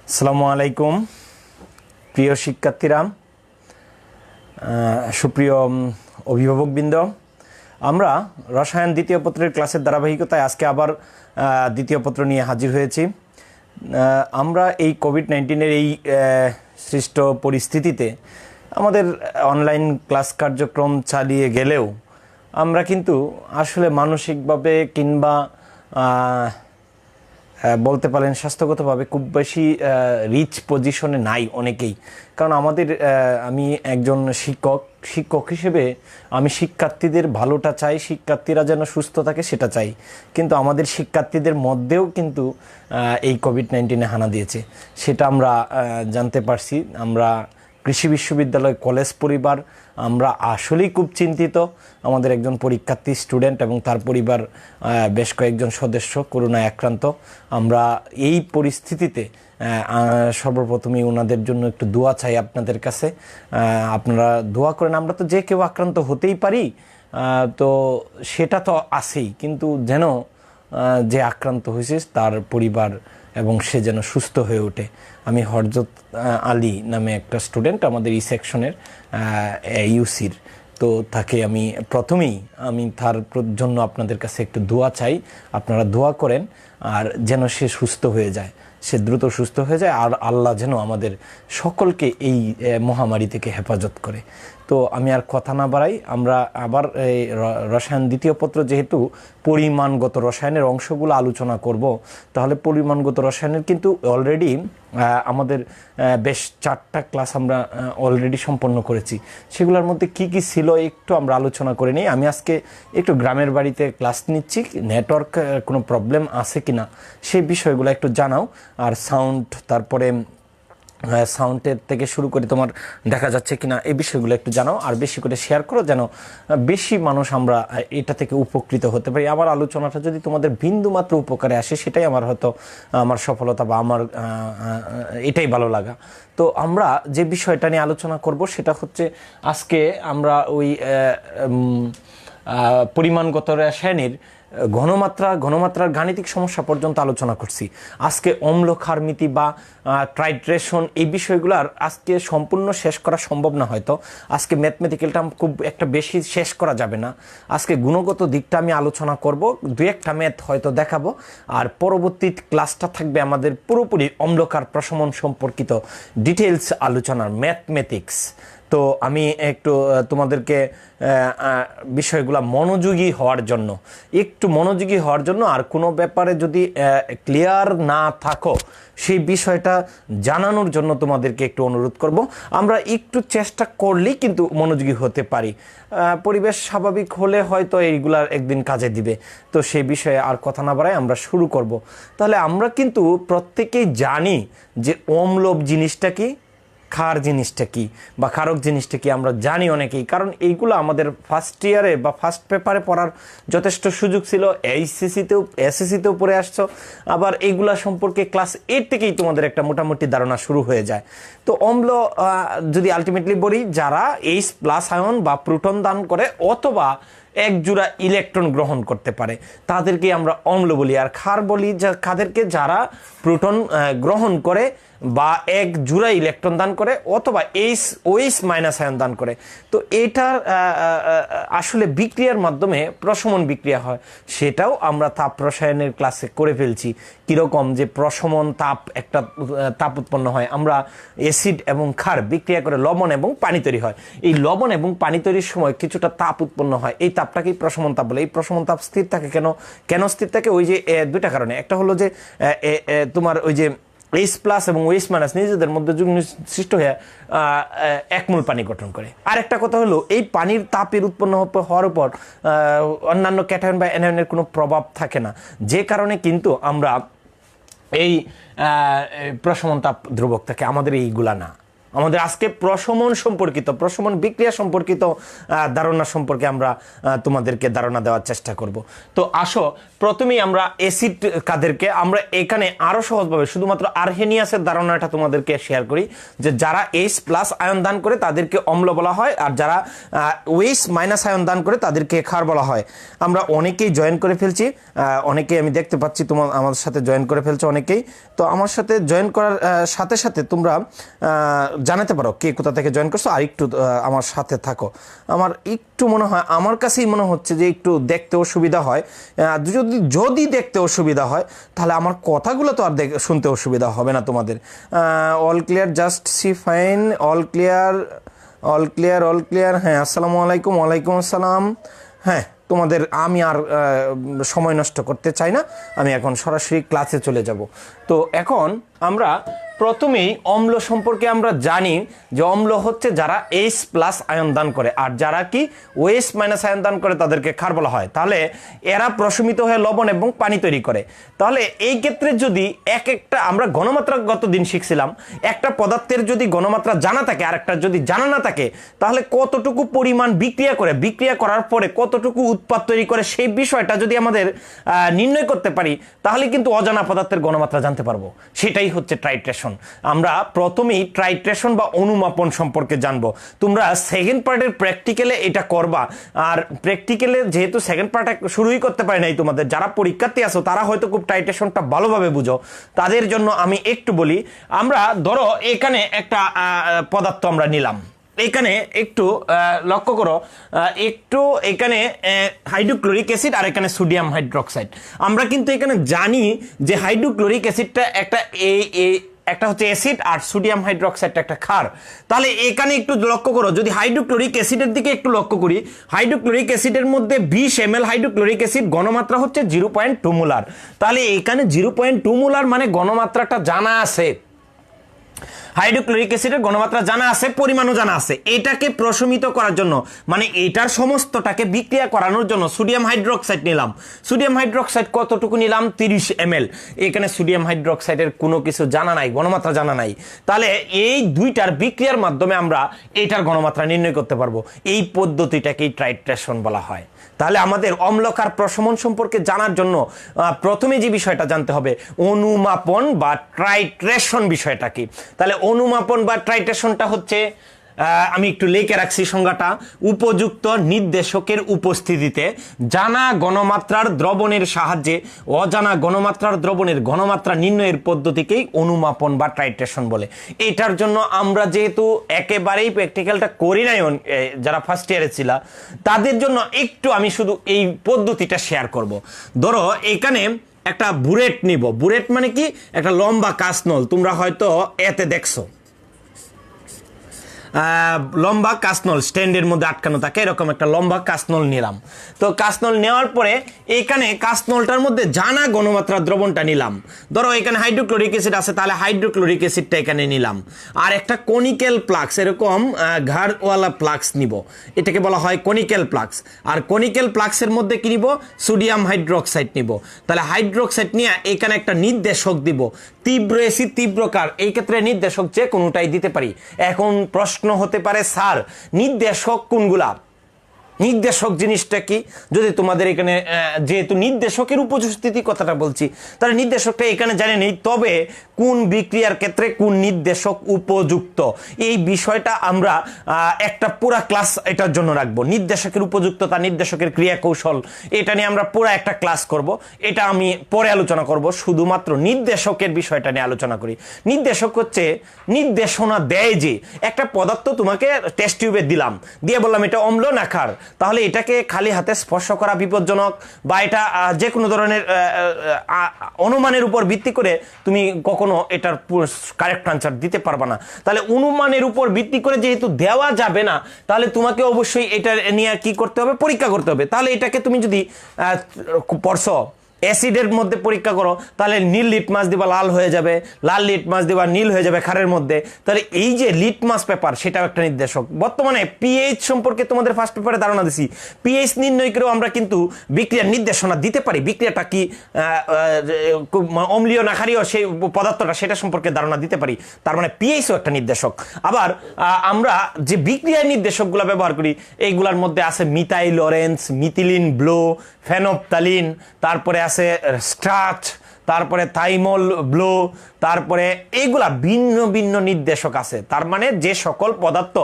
আসসালামু আলাইকুম প্রিয় শিক্ষার্থীরা, সুপ্রিয় অভিভাবকবৃন্দ। আমরা রসায়ন দ্বিতীয় পত্রের ক্লাসের ধারাবাহিকতায় আজকে আবার দ্বিতীয় পত্র নিয়ে হাজির হয়েছি। আমরা এই কোভিড-19-এর এই সৃষ্ট পরিস্থিতিতে আমাদের অনলাইন ক্লাস কার্যক্রম চালিয়ে গেলেও আমরা কিন্তু আসলে মানসিকভাবে কিংবা বলতে পারেন স্বাস্থ্যগতভাবে খুব বেশি রিচ পজিশনে নাই অনেকেই। কারণ আমি একজন শিক্ষক হিসেবে আমি শিক্ষার্থীদের ভালোটা চাই, শিক্ষার্থীরা যেন সুস্থ থাকে সেটা চাই। কিন্তু আমাদের শিক্ষার্থীদের মধ্যেও কিন্তু এই কোভিড-19 হানা দিয়েছে, সেটা আমরা জানতে পারছি। আমরা কৃষি বিশ্ববিদ্যালয় কলেজ পরিবার আমরা আসলেই খুব চিন্তিত। আমাদের একজন পরীক্ষার্থী স্টুডেন্ট এবং তার পরিবার বেশ কয়েকজন সদস্য করোনায় আক্রান্ত। আমরা এই পরিস্থিতিতে সর্বপ্রথমেই ওনাদের জন্য একটু দোয়া চাই আপনাদের কাছে। আপনারা দোয়া করেন। আমরা তো যে কেউ আক্রান্ত হতেই পারি, তো সেটা তো আছেই, কিন্তু যেন যে আক্রান্ত হয়েছে তার পরিবার এবং সে যেন সুস্থ হয়ে ওঠে। আমি হরজত আলী নামে একটা স্টুডেন্ট আমাদের এই সেকশনের ইউসির, তো তাকে প্রথমেই তার জন্য আপনাদের কাছে একটু দোয়া চাই। আপনারা দোয়া করেন আর যেন সে সুস্থ হয়ে যায়, সে দ্রুত সুস্থ হয়ে যায়, আর আল্লাহ যেন আমাদের সকলকে এই মহামারী থেকে হেফাজত করে। তো আমি আর কথা না বাড়াই, আমরা আবার এই রসায়ন দ্বিতীয় পত্র, যেহেতু পরিমাণগত রসায়নের অংশগুলো আলোচনা করব, তাহলে পরিমাণগত রসায়নের কিন্তু অলরেডি আমাদের বেশ 4টা ক্লাস আমরা অলরেডি সম্পন্ন করেছি। সেগুলোর মধ্যে কি কি ছিল একটু আমরা আলোচনা করে নিই। আমি আজকে একটু গ্রামের বাড়িতে ক্লাস নিচ্ছি, নেটওয়ার্ক কোনো প্রবলেম আছে কিনা সেই বিষয়গুলো একটু জানাও। আর সাউন্ড, তারপরে সাউন্ডের থেকে শুরু করে তোমার দেখা যাচ্ছে কিনা এই বিষয়গুলো একটু জানাও, আর বেশি করে শেয়ার করো যেন বেশি মানুষ আমরা এটা থেকে উপকৃত হতে পারি। আমার আলোচনাটা যদি তোমাদের বিন্দুমাত্র উপকারে আসে সেটাই আমার সফলতা বা আমার এটাই ভালো লাগা। তো আমরা যে বিষয়টা নিয়ে আলোচনা করব সেটা হচ্ছে, আজকে আমরা ওই পরিমাণগত রসায়নের ঘনমাত্রার গাণিতিক সমস্যা পর্যন্ত আলোচনা করছি। আজকে অম্ল ক্ষারমিতি বা ট্রাইট্রেশন এই বিষয়গুলো আর আজকে সম্পূর্ণ শেষ করা সম্ভব না। হয়তো আজকে ম্যাথমেটিক্যালটা খুব একটা বেশি শেষ করা যাবে না। আজকে গুণগত দিকটা আমি আলোচনা করব, 2-1টা ম্যাথ হয়তো দেখাবো, আর পরবর্তী ক্লাসটা থাকবে আমাদের পুরোপুরি অম্লক্ষার প্রশমন সম্পর্কিত ডিটেলস আলোচনার ম্যাথমেটিক্স। তো আমি একটু তোমাদেরকে বিষয়গুলো মনোযোগী হওয়ার জন্য আর কোনো ব্যাপারে যদি ক্লিয়ার না থাকো সেই বিষয়টা জানানোর জন্য তোমাদেরকে একটু অনুরোধ করব। আমরা একটু চেষ্টা করলেই কিন্তু মনোযোগী হতে পারি। পরিবেশ স্বাভাবিক হলে হয়তো এইগুলার একদিন কাজে দিবে। তো সেই বিষয়ে আর কথা না বাড়াই আমরা শুরু করব। তাহলে আমরা কিন্তু প্রত্যেকেই জানি যে অম্লব জিনিসটা কি, ক্ষার জিনিসটা কি বা ক্ষারক জিনিসটা কি আমরা জানি অনেকেই, কারণ এইগুলো আমাদের ফার্স্ট ইয়ারে বা ফার্স্ট পেপারে পড়ার যথেষ্ট সুযোগ ছিল। এসএসসিতেও পড়ে আসছো, আবার এইগুলা সম্পর্কে ক্লাস 8 থেকেই তোমাদের একটা মোটামুটি ধারণা শুরু হয়ে যায়। তো অম্ল যদি আলটিমেটলি বলি, যারা H+ আয়ন বা প্রোটন দান করে অথবা এক জোড়া ইলেকট্রন গ্রহণ করতে পারে তাদেরকে আমরা অম্ল বলি। আর ক্ষার বলি কাদেরকে, যারা প্রোটন গ্রহণ করে বা এক জোড়া ইলেকট্রন দান করে অথবা OH- আয়ন দান করে। তো এটার আসলে বিক্রিয়ার মাধ্যমে প্রশমন বিক্রিয়া হয়, সেটাও আমরা তাপ রসায়নের ক্লাসে করে ফেলছি। কীরকম যে প্রশমন একটা তাপ উৎপন্ন হয়, আমরা অ্যাসিড এবং ক্ষার বিক্রিয়া করে লবণ এবং পানি তৈরি হয়। এই লবণ এবং পানি তৈরির সময় কিছুটা তাপ উৎপন্ন হয়, এই তাপটাকেই প্রশমন তাপ বলে। এই প্রশমন তাপ স্থির থাকে কেন স্থির থাকে? ওই যে 2টা কারণে। একটা হলো যে তোমার ওই যে H+ এবং OH- নিজেদের মধ্যে যুগ্ম সৃষ্ট হয়ে এক মোল পানি গঠন করে। আর একটা কথা হলো, এই পানির তাপের উৎপন্ন হওয়ার উপর অন্যান্য ক্যাটায়ন বা অ্যানায়নের কোনো প্রভাব থাকে না, যে কারণে কিন্তু আমরা এই প্রশমন তাপ ধ্রুবক থাকে। আমাদের এইগুলা না, আমাদের আজকে প্রশমন সম্পর্কিত, প্রশমন বিক্রিয়া সম্পর্কিত ধারণা সম্পর্কে আমরা তোমাদেরকে ধারণা দেওয়ার চেষ্টা করব। তো আসো প্রথমেই আমরা অ্যাসিড কাদেরকে, আমরা এখানে আরো সহজভাবে শুধুমাত্র আর্হেনিয়াসের ধারণাটা তোমাদেরকে শেয়ার করি, যে যারা H+ আয়ন দান করে তাদেরকে অম্ল বলা হয়, আর যারা OH- আয়ন দান করে তাদেরকে ক্ষার বলা হয়। আমরা অনেকেই জয়েন করে ফেলছি, অনেকেই আমি দেখতে পাচ্ছি তোমার আমাদের সাথে জয়েন করে ফেলছো অনেকেই। তো আমার সাথে জয়েন করার সাথে সাথে তোমরা জানাতে পারো কে কোথা থেকে জয়েন করছো, আর একটু আমার সাথে থাকো। আমার একটু মনে হয়, আমার কাছেই মনে হচ্ছে যে একটু দেখতে অসুবিধা হয়। যদি দেখতে অসুবিধা হয় তাহলে আমার কথাগুলো তো আর শুনতে অসুবিধা হবে না তোমাদের। All clear, just see fine, all clear, all clear, all clear. হ্যাঁ, আসসালামু আলাইকুম। ওয়ালাইকুম আসসালাম। হ্যাঁ, তোমাদের আমি আর সময় নষ্ট করতে চাই না, আমি এখন সরাসরি ক্লাসে চলে যাব। তো এখন আমরা প্রথমেই অম্ল সম্পর্কে আমরা জানি যে অম্ল হচ্ছে যারা H+ আয়ন দান করে, আর যারা কি OH- আয়ন দান করে তাদেরকে ক্ষার বলা হয়। তাহলে এরা প্রশমিত হয়ে লবণ এবং পানি তৈরি করে। তাহলে এই ক্ষেত্রে যদি একটা আমরা ঘনমাত্রা গত দিন শিখছিলাম, একটা পদার্থের যদি ঘনমাত্রা জানা থাকে আর একটা যদি জানা না থাকে, তাহলে কতটুকু পরিমাণ বিক্রিয়া করে, বিক্রিয়া করার পরে কতটুকু উৎপাদ তৈরি করে, সেই বিষয়টা যদি আমাদের নির্ণয় করতে পারি, তাহলে কিন্তু অজানা পদার্থের ঘনমাত্রা জানতে পারবো। সেটাই হচ্ছে ট্রাইট্রেশন। আমরা প্রথমেই ট্রাইট্রেশন বা অনুমাপন সম্পর্কে জানবো। তোমরা সেকেন্ড পার্টের প্র্যাকটিক্যালে এটা করবা, আর প্র্যাকটিক্যালে যেহেতু সেকেন্ড পার্ট শুরুই করতে পারি নাই তোমাদের, যারা পরীক্ষার্থী আছো তারা হয়তো খুব ট্রাইট্রেশনটা ভালোভাবে বুঝো, তাদের জন্য আমি একটু বলি। আমরা ধরো এখানে একটা পদার্থ আমরা নিলাম, এখানে একটু লক্ষ্য করো, একটু এখানে হাইড্রোক্লোরিক অ্যাসিড আর এখানে সোডিয়াম হাইড্রোক্সাইড। আমরা কিন্তু এখানে জানি যে হাইড্রোক্লোরিক অ্যাসিডটা একটা হচ্ছে অ্যাসিড আর সোডিয়াম হাইড্রোক্সাইডটা একটা ক্ষার। তাহলে এখানে একটু লক্ষ্য করো, যদি হাইড্রোক্লোরিক অ্যাসিডের দিকে একটু লক্ষ্য করি, হাইড্রোক্লোরিক অ্যাসিডের মধ্যে 20 ml হাইড্রোক্লোরিক অ্যাসিড, ঘনমাত্রা হচ্ছে 0.2 মোলার। তাহলে এখানে 0.2 মোলার মানে ঘনমাত্রাটা জানা আছে, হাইড্রোক্লোরিক অ্যাসিডের ঘনমাত্রা জানা আছে, পরিমাণও জানা আছে। এটাকে প্রশমিত করার জন্য, মানে এটার সমস্তটাকে বিক্রিয়া করানোর জন্য সোডিয়াম হাইড্রোক্সাইড নিলাম। সোডিয়াম হাইড্রোক্সাইড কতটুকু নিলাম? 30 ml। এখানে সোডিয়াম হাইড্রোক্সাইডের কোনো কিছু জানা নাই, ঘনমাত্রা জানা নাই। তাহলে এই দুইটার বিক্রিয়ার মাধ্যমে আমরা এটার ঘনমাত্রা নির্ণয় করতে পারবো। এই পদ্ধতিটাকেই ট্রাইট্রেশন বলা হয়। তাহলে আমাদের অম্লকার প্রশমন সম্পর্কে জানার জন্য প্রথমে যে বিষয়টা জানতে হবে, অনুমাপন বা ট্রাইট্রেশন বিষয়টা কি। তাহলে অনুমাপন বা ট্রাইট্রেশনটা হচ্ছে, আমি একটু লিখে রাখছি সংজ্ঞাটা, উপযুক্ত নির্দেশকের উপস্থিতিতে জানা ঘনমাত্রার দ্রবণের সাহায্যে অজানা ঘনমাত্রার দ্রবণের ঘনমাত্রা নির্ণয়ের পদ্ধতিকেই অনুমাপন বা ট্রাইট্রেশন বলে। এটার জন্য আমরা যেহেতু একেবারেই প্র্যাকটিক্যালটা করি নাই, যারা ফার্স্ট ইয়ারে ছিল তাদের জন্য একটু আমি শুধু এই পদ্ধতিটা শেয়ার করব। ধরো এখানে একটা বুরেট নিব। বুরেট মানে কি? একটা লম্বা কাঁচনল, তোমরা হয়তো এতে দেখছো, লম্বা কাঁচনল স্ট্যান্ডের মধ্যে আটকানো থাকে, এরকম একটা লম্বা কাঁচনল নিলাম। তো কাঁচনল নেওয়ার পরে এইখানে কাঁচনলটার মধ্যে জানা ঘনমাত্রা দ্রবণটা নিলাম। ধরো এখানে হাইড্রোক্লোরিক অ্যাসিড আছে, তাহলে হাইড্রোক্লোরিক অ্যাসিডটা এখানে নিলাম। আর একটা কনিক্যাল প্লাক্স, এরকম ঘাড়ওয়ালা প্লাক্স নিব, এটাকে বলা হয় কনিক্যাল প্লাক্স। আর কনিক্যাল প্লাক্সের মধ্যে কি নিব? সোডিয়াম হাইড্রোক্সাইড নিব। তাহলে হাইড্রোক্সাইড নিয়ে এখানে একটা নির্দেশক দিব, তীব্র অ্যাসিড তীব্রকার। এই ক্ষেত্রে নির্দেশক যে কোনোটাই দিতে পারি। এখন প্রশ্ন হতে পারে, স্যার নির্দেশক কোনগুলা? নির্দেশক জিনিসটা কি? যদি তোমাদের এখানে যেহেতু নির্দেশকের উপস্থিতি কথাটা বলছি, তাহলে নির্দেশকটা এখানে জানি নেই, তবে কোন বিক্রিয়ার ক্ষেত্রে কোন নির্দেশক উপযুক্ত এই বিষয়টা আমরা একটা পুরা ক্লাস এটার জন্য রাখবো। নির্দেশকের উপযুক্ততা, নির্দেশকের ক্রিয়া কৌশল, এটা নিয়ে আমরা পুরো একটা ক্লাস করব। এটা আমি পরে আলোচনা করব, শুধুমাত্র নির্দেশকের বিষয়টা নিয়ে আলোচনা করি। নির্দেশক হচ্ছে নির্দেশনা দেয় যে একটা পদার্থ তোমাকে টেস্ট টিউবে দিলাম, দিয়ে বললাম এটা অম্ল না ক্ষার, তাহলে এটাকে খালি হাতে স্পর্শ করা বিপজ্জনক, বা এটা যে কোনো ধরনের অনুমানের উপর ভিত্তি করে তুমি কখনো এটার কারেক্ট আনসার দিতে পারবা না। তাহলে অনুমানের উপর ভিত্তি করে যেহেতু দেওয়া যাবে না, তাহলে তোমাকে অবশ্যই এটা নিয়ে কি করতে হবে? পরীক্ষা করতে হবে। তাহলে এটাকে তুমি যদি পড়ছো, অ্যাসিডের মধ্যে পরীক্ষা করো, তাহলে নীল লিটমাস দিবা লাল হয়ে যাবে, লাল লিটমাস দিবা নীল হয়ে যাবে ক্ষারের মধ্যে। তাহলে এই যে লিটমাস পেপার, সেটাও একটা নির্দেশক। বর্তমানে পিএইচ সম্পর্কে তোমাদের ফার্স্ট পেপারে ধারণা দিছি। পিএইচ নির্ণয় করেও আমরা কিন্তু বিক্রিয়ার নির্দেশনা দিতে পারি। বিক্রিয়াটা কি অম্লীয় না ক্ষারীয় সেই পদার্থটা, সেটা সম্পর্কে ধারণা দিতে পারি। তার মানে পিএইচও একটা নির্দেশক। আবার আমরা যে বিক্রিয়ার নির্দেশকগুলো ব্যবহার করি, এইগুলোর মধ্যে আছে মিথাইল অরেঞ্জ, মিথিলিন ব্লু, ফেনপতালিন, তারপরে আছে স্টার্চ, তারপরে থাইমল ব্লু, তারপরে এইগুলা ভিন্ন ভিন্ন নির্দেশক আছে। তার মানে যে সকল পদার্থ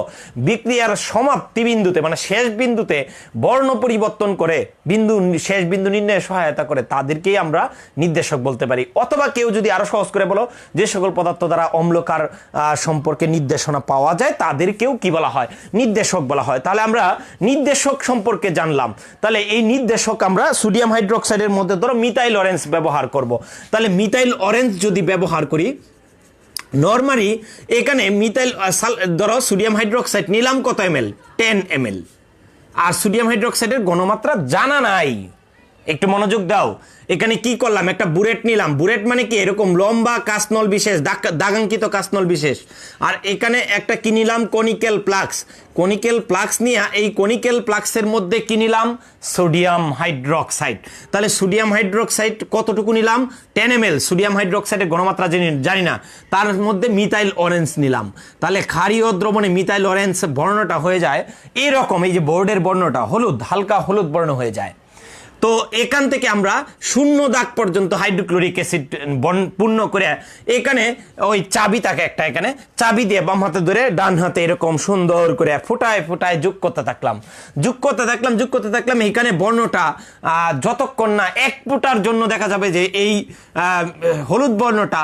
বিক্রিয়ার সমাপ্তি বিন্দুতে, মানে শেষ বিন্দুতে বর্ণ পরিবর্তন করে শেষ বিন্দু নির্ণয়ে সহায়তা করে, তাদেরকেই আমরা নির্দেশক বলতে পারি। অথবা কেউ যদি আরো সহজ করে বলো, যে সকল পদার্থ দ্বারা অম্লকার সম্পর্কে নির্দেশনা পাওয়া যায়, তাদেরকেও কি বলা হয়? নির্দেশক বলা হয়। তাহলে আমরা নির্দেশক সম্পর্কে জানলাম। তাহলে এই নির্দেশক আমরা সোডিয়াম হাইড্রোক্সাইডের মধ্যে ধরো মিথাইল অরেঞ্জ ব্যবহার করব। তাহলে মিথাইল অরেঞ্জ যদি ব্যবহার করি, নরমালি এখানে মিথাইল ধরো সোডিয়াম হাইড্রোক্সাইড নিলাম কত ml? 10 ml। আর সোডিয়াম হাইড্রোক্সাইডের ঘনমাত্রা জানা নাই। একটু মনোযোগ দাও। এখানে কি করলাম? একটা বুরেট নিলাম। বুরেট মানে কি? এরকম লম্বা কাঁচনল বিশেষ, দাগাঙ্কিত কাঁচনল বিশেষ। আর এখানে একটা কি নিলাম? কনিক্যাল প্লাক্স। কনিক্যাল প্লাক্স নিয়ে এই কনিক্যাল প্লাক্সের মধ্যে কি নিলাম? Sodium hydroxide. তাহলে সোডিয়াম হাইড্রোক্সাইড কতটুকু নিলাম? 10 ml। সোডিয়াম হাইড্রোক্সাইডের ঘনমাত্রা জানি না, তার মধ্যে মিথাইল অরেঞ্জ নিলাম। তাহলে ক্ষারীয় দ্রবণে মিথাইল অরেঞ্জ বর্ণটা হয়ে যায় এরকম, এই যে বোর্ডের বর্ণটা হলুদ, হালকা হলুদ বর্ণ হয়ে যায়। তো এখান থেকে আমরা 0 দাগ পর্যন্ত হাইড্রোক্লোরিক অ্যাসিড পূর্ণ করে এখানে ওই চাবি থাকে একটা, এখানে চাবি দিয়ে বাম হাতে ধরে ডান হাতে এরকম সুন্দর করে ফুটায় ফুটায় যোগ করতে থাকলাম। এখানে বর্ণটা যতক্ষণ না 1 ফুটার জন্য দেখা যাবে যে এই হলুদ বর্ণটা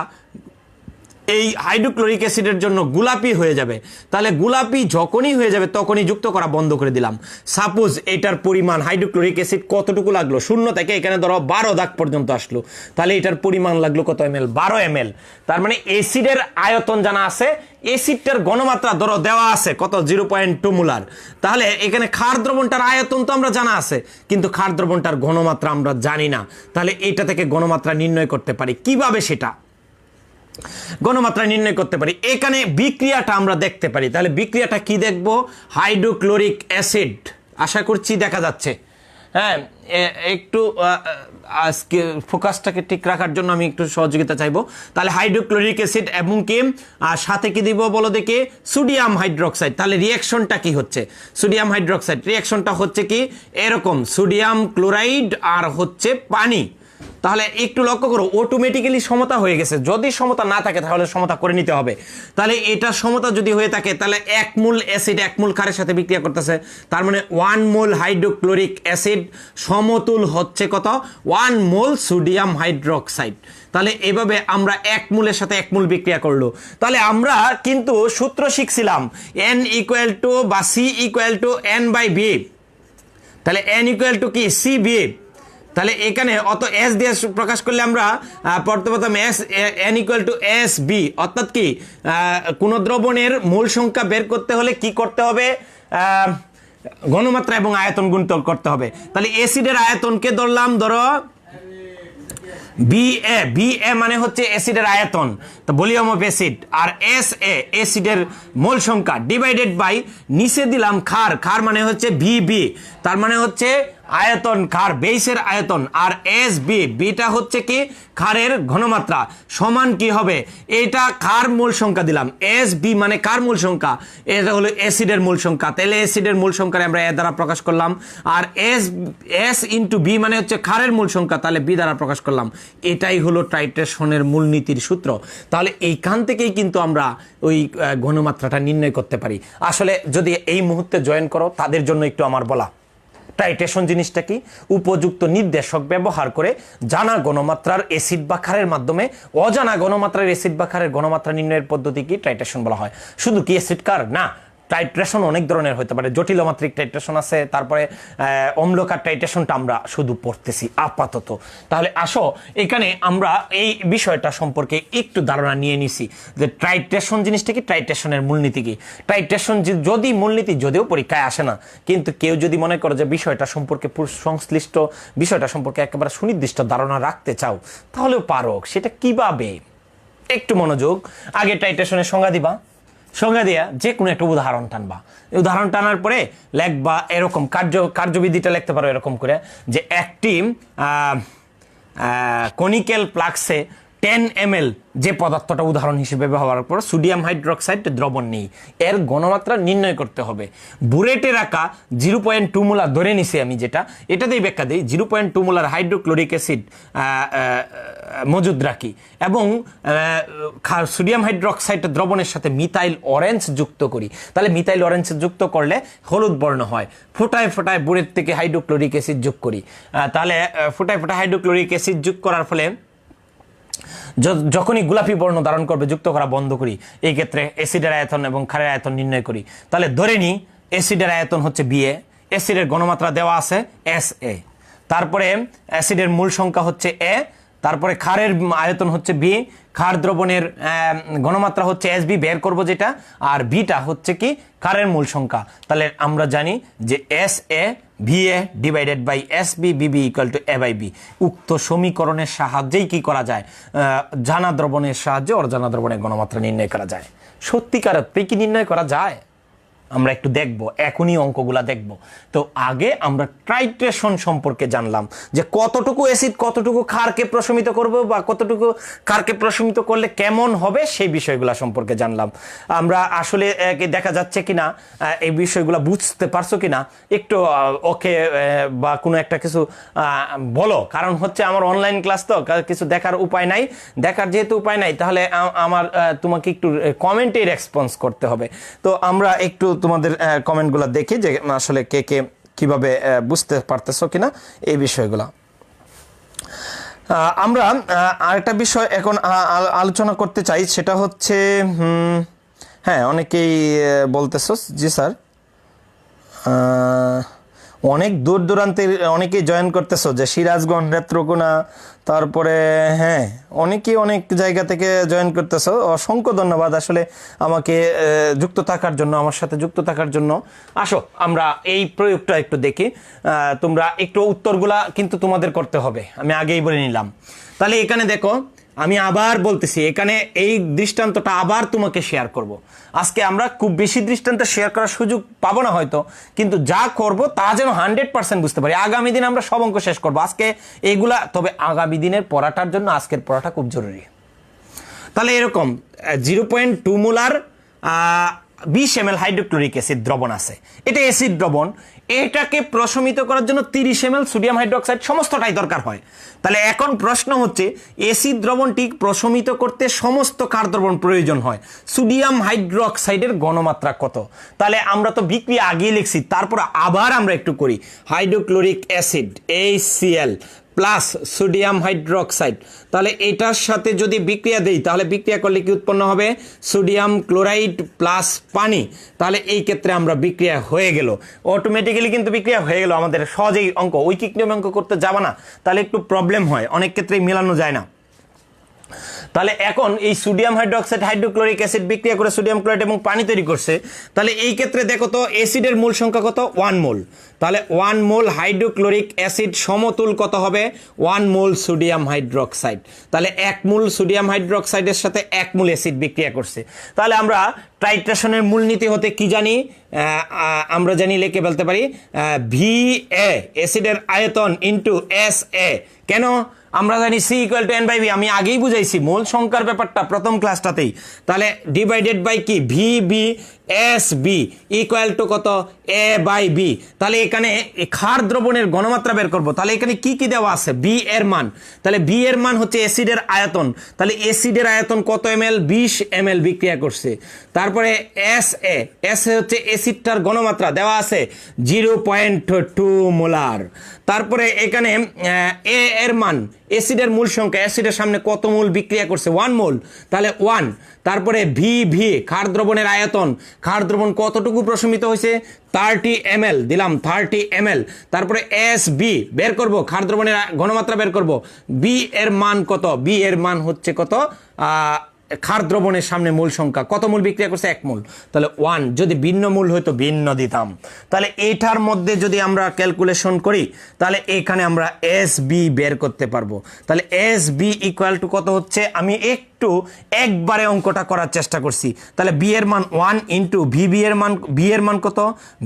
এই হাইড্রোক্লোরিক অ্যাসিডের জন্য গোলাপি হয়ে যাবে। তাহলে গোলাপি যখনই হয়ে যাবে তখনই যুক্ত করা বন্ধ করে দিলাম। সাপোজ এটার পরিমাণ হাইড্রোক্লোরিক অ্যাসিড কতটুকু লাগলো? 0 থেকে এখানে ধরো 12 দাগ পর্যন্ত আসলো। তাহলে এটার পরিমাণ লাগলো কত ml? 12 ml। তার মানে অ্যাসিডের আয়তন জানা আছে, অ্যাসিডটার ঘনমাত্রা ধরো দেওয়া আছে কত? 0.2 মোলার। তাহলে এখানে ক্ষার দ্রবণটার আয়তন তো আমরা জানা আছে, কিন্তু ক্ষার দ্রবণটার ঘনমাত্রা আমরা জানি না। তাহলে এটা থেকে ঘনমাত্রা নির্ণয় করতে পারি কিভাবে? সেটা ঘনমাত্রা নির্ণয় করতে পারি। এখানে বিক্রিয়াটা আমরা দেখতে পারি। তাহলে বিক্রিয়াটা কি দেখব? হাইড্রোক্লোরিক অ্যাসিড, আশা করছি দেখা যাচ্ছে। হ্যাঁ, একটু আজকে ফোকাসটাকে ঠিক রাখার জন্য আমি একটু সহযোগিতা চাইবো। তাহলে হাইড্রোক্লোরিক অ্যাসিড এবং কি সাথে কি দিব বলো দেখি? Sodium hydroxide. তাহলে রিঅ্যাকশনটা কি হচ্ছে? সোডিয়াম হাইড্রোক্সাইড রিঅ্যাকশনটা হচ্ছে কি এরকম, সোডিয়াম ক্লোরাইড আর হচ্ছে পানি। তাহলে একটু লক্ষ্য করো, অটোমেটিক্যালি সমতা হয়ে গেছে। যদি সমতা না থাকে তাহলে সমতা করে নিতে হবে। তাহলে এটা সমতা যদি হয়ে থাকে, তাহলে 1 মোল অ্যাসিড 1 মোল ক্ষারের সাথে বিক্রিয়া করতেছে। তার মানে 1 মোল হাইড্রোক্লোরিক অ্যাসিড সমতুল হচ্ছে কত? 1 মোল সোডিয়াম হাইড্রোক্সাইড। তাহলে এভাবে আমরা 1 মোলের সাথে 1 মোল বিক্রিয়া করলো। তাহলে আমরা কিন্তু সূত্র শিখছিলাম N ইকুয়াল টু বা C ইকুয়াল টু N/B। তাহলে N ইকুয়াল টু কি? CB। তাহলে এখানে অত এস দিয়ে প্রকাশ করলে আমরা প্রথম N ইকুয়াল টু SB, অর্থাৎ কি কোন দ্রবণের মোল সংখ্যা বের করতে হলে কি করতে হবে? ঘনমাত্রা এবং আয়তন গুণিতক করতে হবে। তাহলে অ্যাসিডের আয়তনকে ধরলাম ধরো BA। BA মানে হচ্ছে অ্যাসিডের আয়তন, তো ভলিউম অফ অ্যাসিড। আর SA অ্যাসিডের মোল সংখ্যা ডিভাইডেড বাই নিচে দিলাম ক্ষার। ক্ষার মানে হচ্ছে BB, তার মানে হচ্ছে আয়তন, ক্ষার বেসের আয়তন। আর SB, বিটা হচ্ছে কি ক্ষারের ঘনমাত্রা, সমান কি হবে? এটা ক্ষার মূল সংখ্যা দিলাম, SB মানে ক্ষার মূল সংখ্যা, এটা হলো অ্যাসিডের মূল সংখ্যা। তাহলে অ্যাসিডের মূল সংখ্যা আমরা এ দ্বারা প্রকাশ করলাম। আর S ইন্টু B মানে হচ্ছে ক্ষারের মূল সংখ্যা, তাহলে B দ্বারা প্রকাশ করলাম। এটাই হলো টাইট্রেশনের মূলনীতির সূত্র। তাহলে এইখান থেকেই কিন্তু আমরা ওই ঘনমাত্রাটা নির্ণয় করতে পারি। আসলে যদি এই মুহূর্তে জয়েন করো তাদের জন্য একটু আমার বলা, টাইট্রেশন জিনিসটা কি? উপযুক্ত নির্দেশক ব্যবহার করে জানা ঘনমাত্রার অ্যাসিড বা ক্ষারের মাধ্যমে অজানা ঘনমাত্রার অ্যাসিড বা ক্ষারের ঘনমাত্রা নির্ণয়ের পদ্ধতি কি? টাইট্রেশন বলা হয়। শুধু কি অ্যাসিড ক্ষার না, টাইট্রেশন অনেক ধরনের হতে পারে, জটিল মাত্রিক টাইট্রেশন আছে, তারপরে অম্লকার টাইট্রেশনটা আমরা শুধু পড়তেছি আপাতত। তাহলে আসো এখানে আমরা এই বিষয়টা সম্পর্কে একটু ধারণা নিয়ে নিছি যে টাইট্রেশন জিনিসটা কি, টাইট্রেশনের মূলনীতি কি। টাইট্রেশন যদি মূলনীতি যদিও পরীক্ষায় আসে না, কিন্তু কেউ যদি মনে করে যে বিষয়টা সম্পর্কে সংশ্লিষ্ট বিষয়টা সম্পর্কে একেবারে সুনির্দিষ্ট ধারণা রাখতে চাও তাহলেও পারো। সেটা কিভাবে, একটু মনোযোগ। আগে টাইট্রেশনের সংজ্ঞা দিবা, সংজ্ঞা দিয়া যে কোনো একটা উদাহরণ টানবা, উদাহরণ টানার পরে লেখবা এরকম কার্যবিধিটা লিখতে পারো এরকম করে যে একটি কনিক্যাল ফ্লাক্সে 10 ml যে পদার্থটা উদাহরণ হিসেবে ব্যবহার পর সোডিয়াম হাইড্রোক্সাইড দ্রবণ নেই, এর ঘনমাত্রা নির্ণয় করতে হবে। বুরেটে রাখা 0.2 মোলার ধরে নিছি আমি, যেটা এটাতেই ব্যাখ্যা দিই, 0.2 মোলার হাইড্রোক্লোরিক অ্যাসিড মজুদ রাখি এবং সোডিয়াম হাইড্রোক্সাইড দ্রবণের সাথে মিথাইল অরেঞ্জ যুক্ত করি। তাহলে মিথাইল অরেঞ্জ যুক্ত করলে হলুদ বর্ণ হয়। ফোটায় ফোটায় বুরেট থেকে হাইড্রোক্লোরিক অ্যাসিড যোগ করি, তাহলে ফোটায় ফোটায় হাইড্রোক্লোরিক অ্যাসিড যোগ করার ফলে যখনই গোলাপি বর্ণ ধারণ করবে যুক্ত করা বন্ধ করি। এই ক্ষেত্রে অ্যাসিডের আয়তন এবং ক্ষারের আয়তন নির্ণয় করি। তাহলে ধরে নিই অ্যাসিডের আয়তন হচ্ছে বিএ, অ্যাসিডের ঘনমাত্রা দেওয়া আছে এসএ, তারপরে অ্যাসিডের মূল সংখ্যা হচ্ছে এ, তারপরে ক্ষারের আয়তন হচ্ছে বি, ক্ষার দ্রবণের ঘনমাত্রা হচ্ছে এস বি বের করব যেটা, আর বিটা হচ্ছে কি ক্ষারের মূল সংখ্যা। তাহলে আমরা জানি যে S A V A divided by S B B B equal to A by B. উক্ত সমীকরণের সাহায্যেই কি করা যায়, জানা দ্রবণের সাহায্যে অজানা দ্রবণের ঘনমাত্রা নির্ণয় করা যায়। সত্যিকার কি নির্ণয় করা যায় আমরা একটু দেখব, এখনই অঙ্কগুলা দেখব। তো আগে আমরা টাইট্রেশন সম্পর্কে জানলাম যে কতটুকু অ্যাসিড কতটুকু ক্ষারকে প্রশমিত করব বা কতটুকু ক্ষারকে প্রশমিত করলে কেমন হবে সেই বিষয়গুলো সম্পর্কে জানলাম। আমরা আসলে দেখা যাচ্ছে কিনা এই বিষয়গুলো বুঝতে পারছো কিনা একটু ওকে বা কোনো একটা কিছু বলো, কারণ হচ্ছে আমার অনলাইন ক্লাস তো কিছু দেখার উপায় নাই, দেখার যেহেতু উপায় নাই তাহলে আমার তোমাকে একটু কমেন্টে রেসপন্স করতে হবে। তো আমরা একটু তোমাদের কমেন্টগুলো দেখি যে আসলে কে কে কিভাবে বুঝতে পারতেছো কিনা এই বিষয়গুলো। আমরা আরেকটা বিষয় এখন আলোচনা করতে চাই, সেটা হচ্ছে হ্যাঁ অনেকেই বলতেছো জি স্যার, অনেক দূর দূরান্তের অনেকেই জয়েন করতেছো, যে সিরাজগঞ্জ, নেত্রকোনা, তারপরে হ্যাঁ অনেকেই অনেক জায়গা থেকে জয়েন করতেছো। অসংখ্য ধন্যবাদ আসলে আমাকে যুক্ত থাকার জন্য, আমার সাথে যুক্ত থাকার জন্য। আসো আমরা এই প্রয়োগটা একটু দেখি। তোমরা একটু উত্তরগুলা কিন্তু তোমাদের করতে হবে, আমি আগেই বলে নিলাম। তাহলে এখানে দেখো আমি আবার বলতেছি, এখানে এই দৃষ্টান্তটা আবার তোমাকে শেয়ার করব। আজকে আমরা খুব বেশি দৃষ্টান্ত শেয়ার করার সুযোগ পাবো না হয়তো, কিন্তু যা করব তা যেন 100% বুঝতে পারি। আগামী দিন আমরা সব অঙ্ক শেষ করবো আজকে এইগুলা, তবে আগামী দিনের পড়াটার জন্য আজকের পড়াটা খুব জরুরি। তাহলে এরকম 0.2 মোলার 20 ml হাইড্রোক্লোরিক অ্যাসিড দ্রবণ আছে, এটা অ্যাসিড দ্রবণ, এটাকে প্রশমিত করার জন্য 30 ml সোডিয়াম হাইড্রোক্সাইড সমস্তটাই দরকার হয়। তাহলে এখন প্রশ্ন হচ্ছে অ্যাসিড দ্রবণটি প্রশমিত করতে সমস্ত ক্ষার দ্রবণ প্রয়োজন হয়, সোডিয়াম হাইড্রোক্সাইডের ঘনমাত্রা কত? তাহলে আমরা তো বিক্রিয়া আগেই লিখছি, তারপর আবার আমরা একটু করি। Hydrochloric acid HCl plus sodium hydroxide, তাহলে এটার সাথে যদি বিক্রিয়া দেই তাহলে বিক্রিয়া করলে কি উৎপন্ন হবে? সোডিয়াম ক্লোরাইড প্লাস পানি। তাহলে এই ক্ষেত্রে আমরা বিক্রিয়া হয়ে গেল, অটোমেটিক্যালি কিন্তু বিক্রিয়া হয়ে গেল। আমাদের সহজেই অঙ্ক, ঐকিক নিয়ম অঙ্ক করতে যাবা না, তাহলে একটু প্রবলেম হয়, অনেক ক্ষেত্রেই মেলানো যায় না। তাহলে এখন এই সোডিয়াম হাইড্রোক্সাইড হাইড্রোক্লোরিক অ্যাসিড বিক্রিয়া করে সোডিয়াম ক্লোরাইড এবং পানি তৈরি করছে। তাহলে এই ক্ষেত্রে দেখো তো অ্যাসিডের মূল সংখ্যা কত? 1 মোল। তাহলে 1 মোল হাইড্রোক্লোরিক অ্যাসিড সমতুল কত হবে? 1 মোল সোডিয়াম হাইড্রোক্সাইড। তাহলে 1 মোল সোডিয়াম হাইড্রোক্সাইডের সাথে 1 মোল অ্যাসিড বিক্রিয়া করছে। তাহলে আমরা টাইট্রেশনের মূলনীতি হতে কি জানি? আমরা জানি, লিখে বলতে পারি VA অ্যাসিডের আয়তন ইনটু SA। কেন? আমরা জানি C = N/V, আমি আগেই বুঝাইছি মোল সংখ্যার ব্যাপারটা প্রথম ক্লাসটাতেই। তাহলে ডিভাইডেড বাই কি VB SB ইকুয়াল টু কত? A/B। তাহলে এখানে ক্ষার দ্রবণের ঘনমাত্রা বের করব। তাহলে এখানে কি কি দেওয়া আছে? B এর মান, তাহলে B এর মান হচ্ছে অ্যাসিডের আয়তন, তাহলে অ্যাসিডের আয়তন কত ml? 20 ml বিক্রিয়া করছে। তারপরে SA হচ্ছে অ্যাসিডটার ঘনমাত্রা দেওয়া আছে 0.2 মোলার। তারপরে এখানে A এর মান, অ্যাসিডের মূল সংখ্যা, অ্যাসিডের সামনে কত মোল বিক্রিয়া করছে 1 মোল, তাহলে 1। তারপরে ভি ক্ষার দ্রবণের আয়তন, ক্ষার দ্রবণ কতটুকু প্রশমিত হয়েছে 30 ml, দিলাম 30 ml। তারপরে এস বি বের করব, ক্ষার দ্রবণের ঘনমাত্রা বের করব, বি এর মান কত, বি এর মান হচ্ছে কত, ক্ষার দ্রবণের সামনে মূল সংখ্যা কত মোল বিক্রিয়া করছে 1 মোল, তাহলে 1। যদি ভিন্ন মূল হইতো ভিন্ন দিতাম। তাহলে এইটার মধ্যে যদি আমরা ক্যালকুলেশন করি তাহলে এখানে আমরা এস বি বের করতে পারবো। তাহলে এস বি ইকুয়াল টু কত হচ্ছে, আমি একটু একবারে অঙ্কটা করার চেষ্টা করছি। তাহলে বি এর মান 1 ইন্টু বি এর মান কত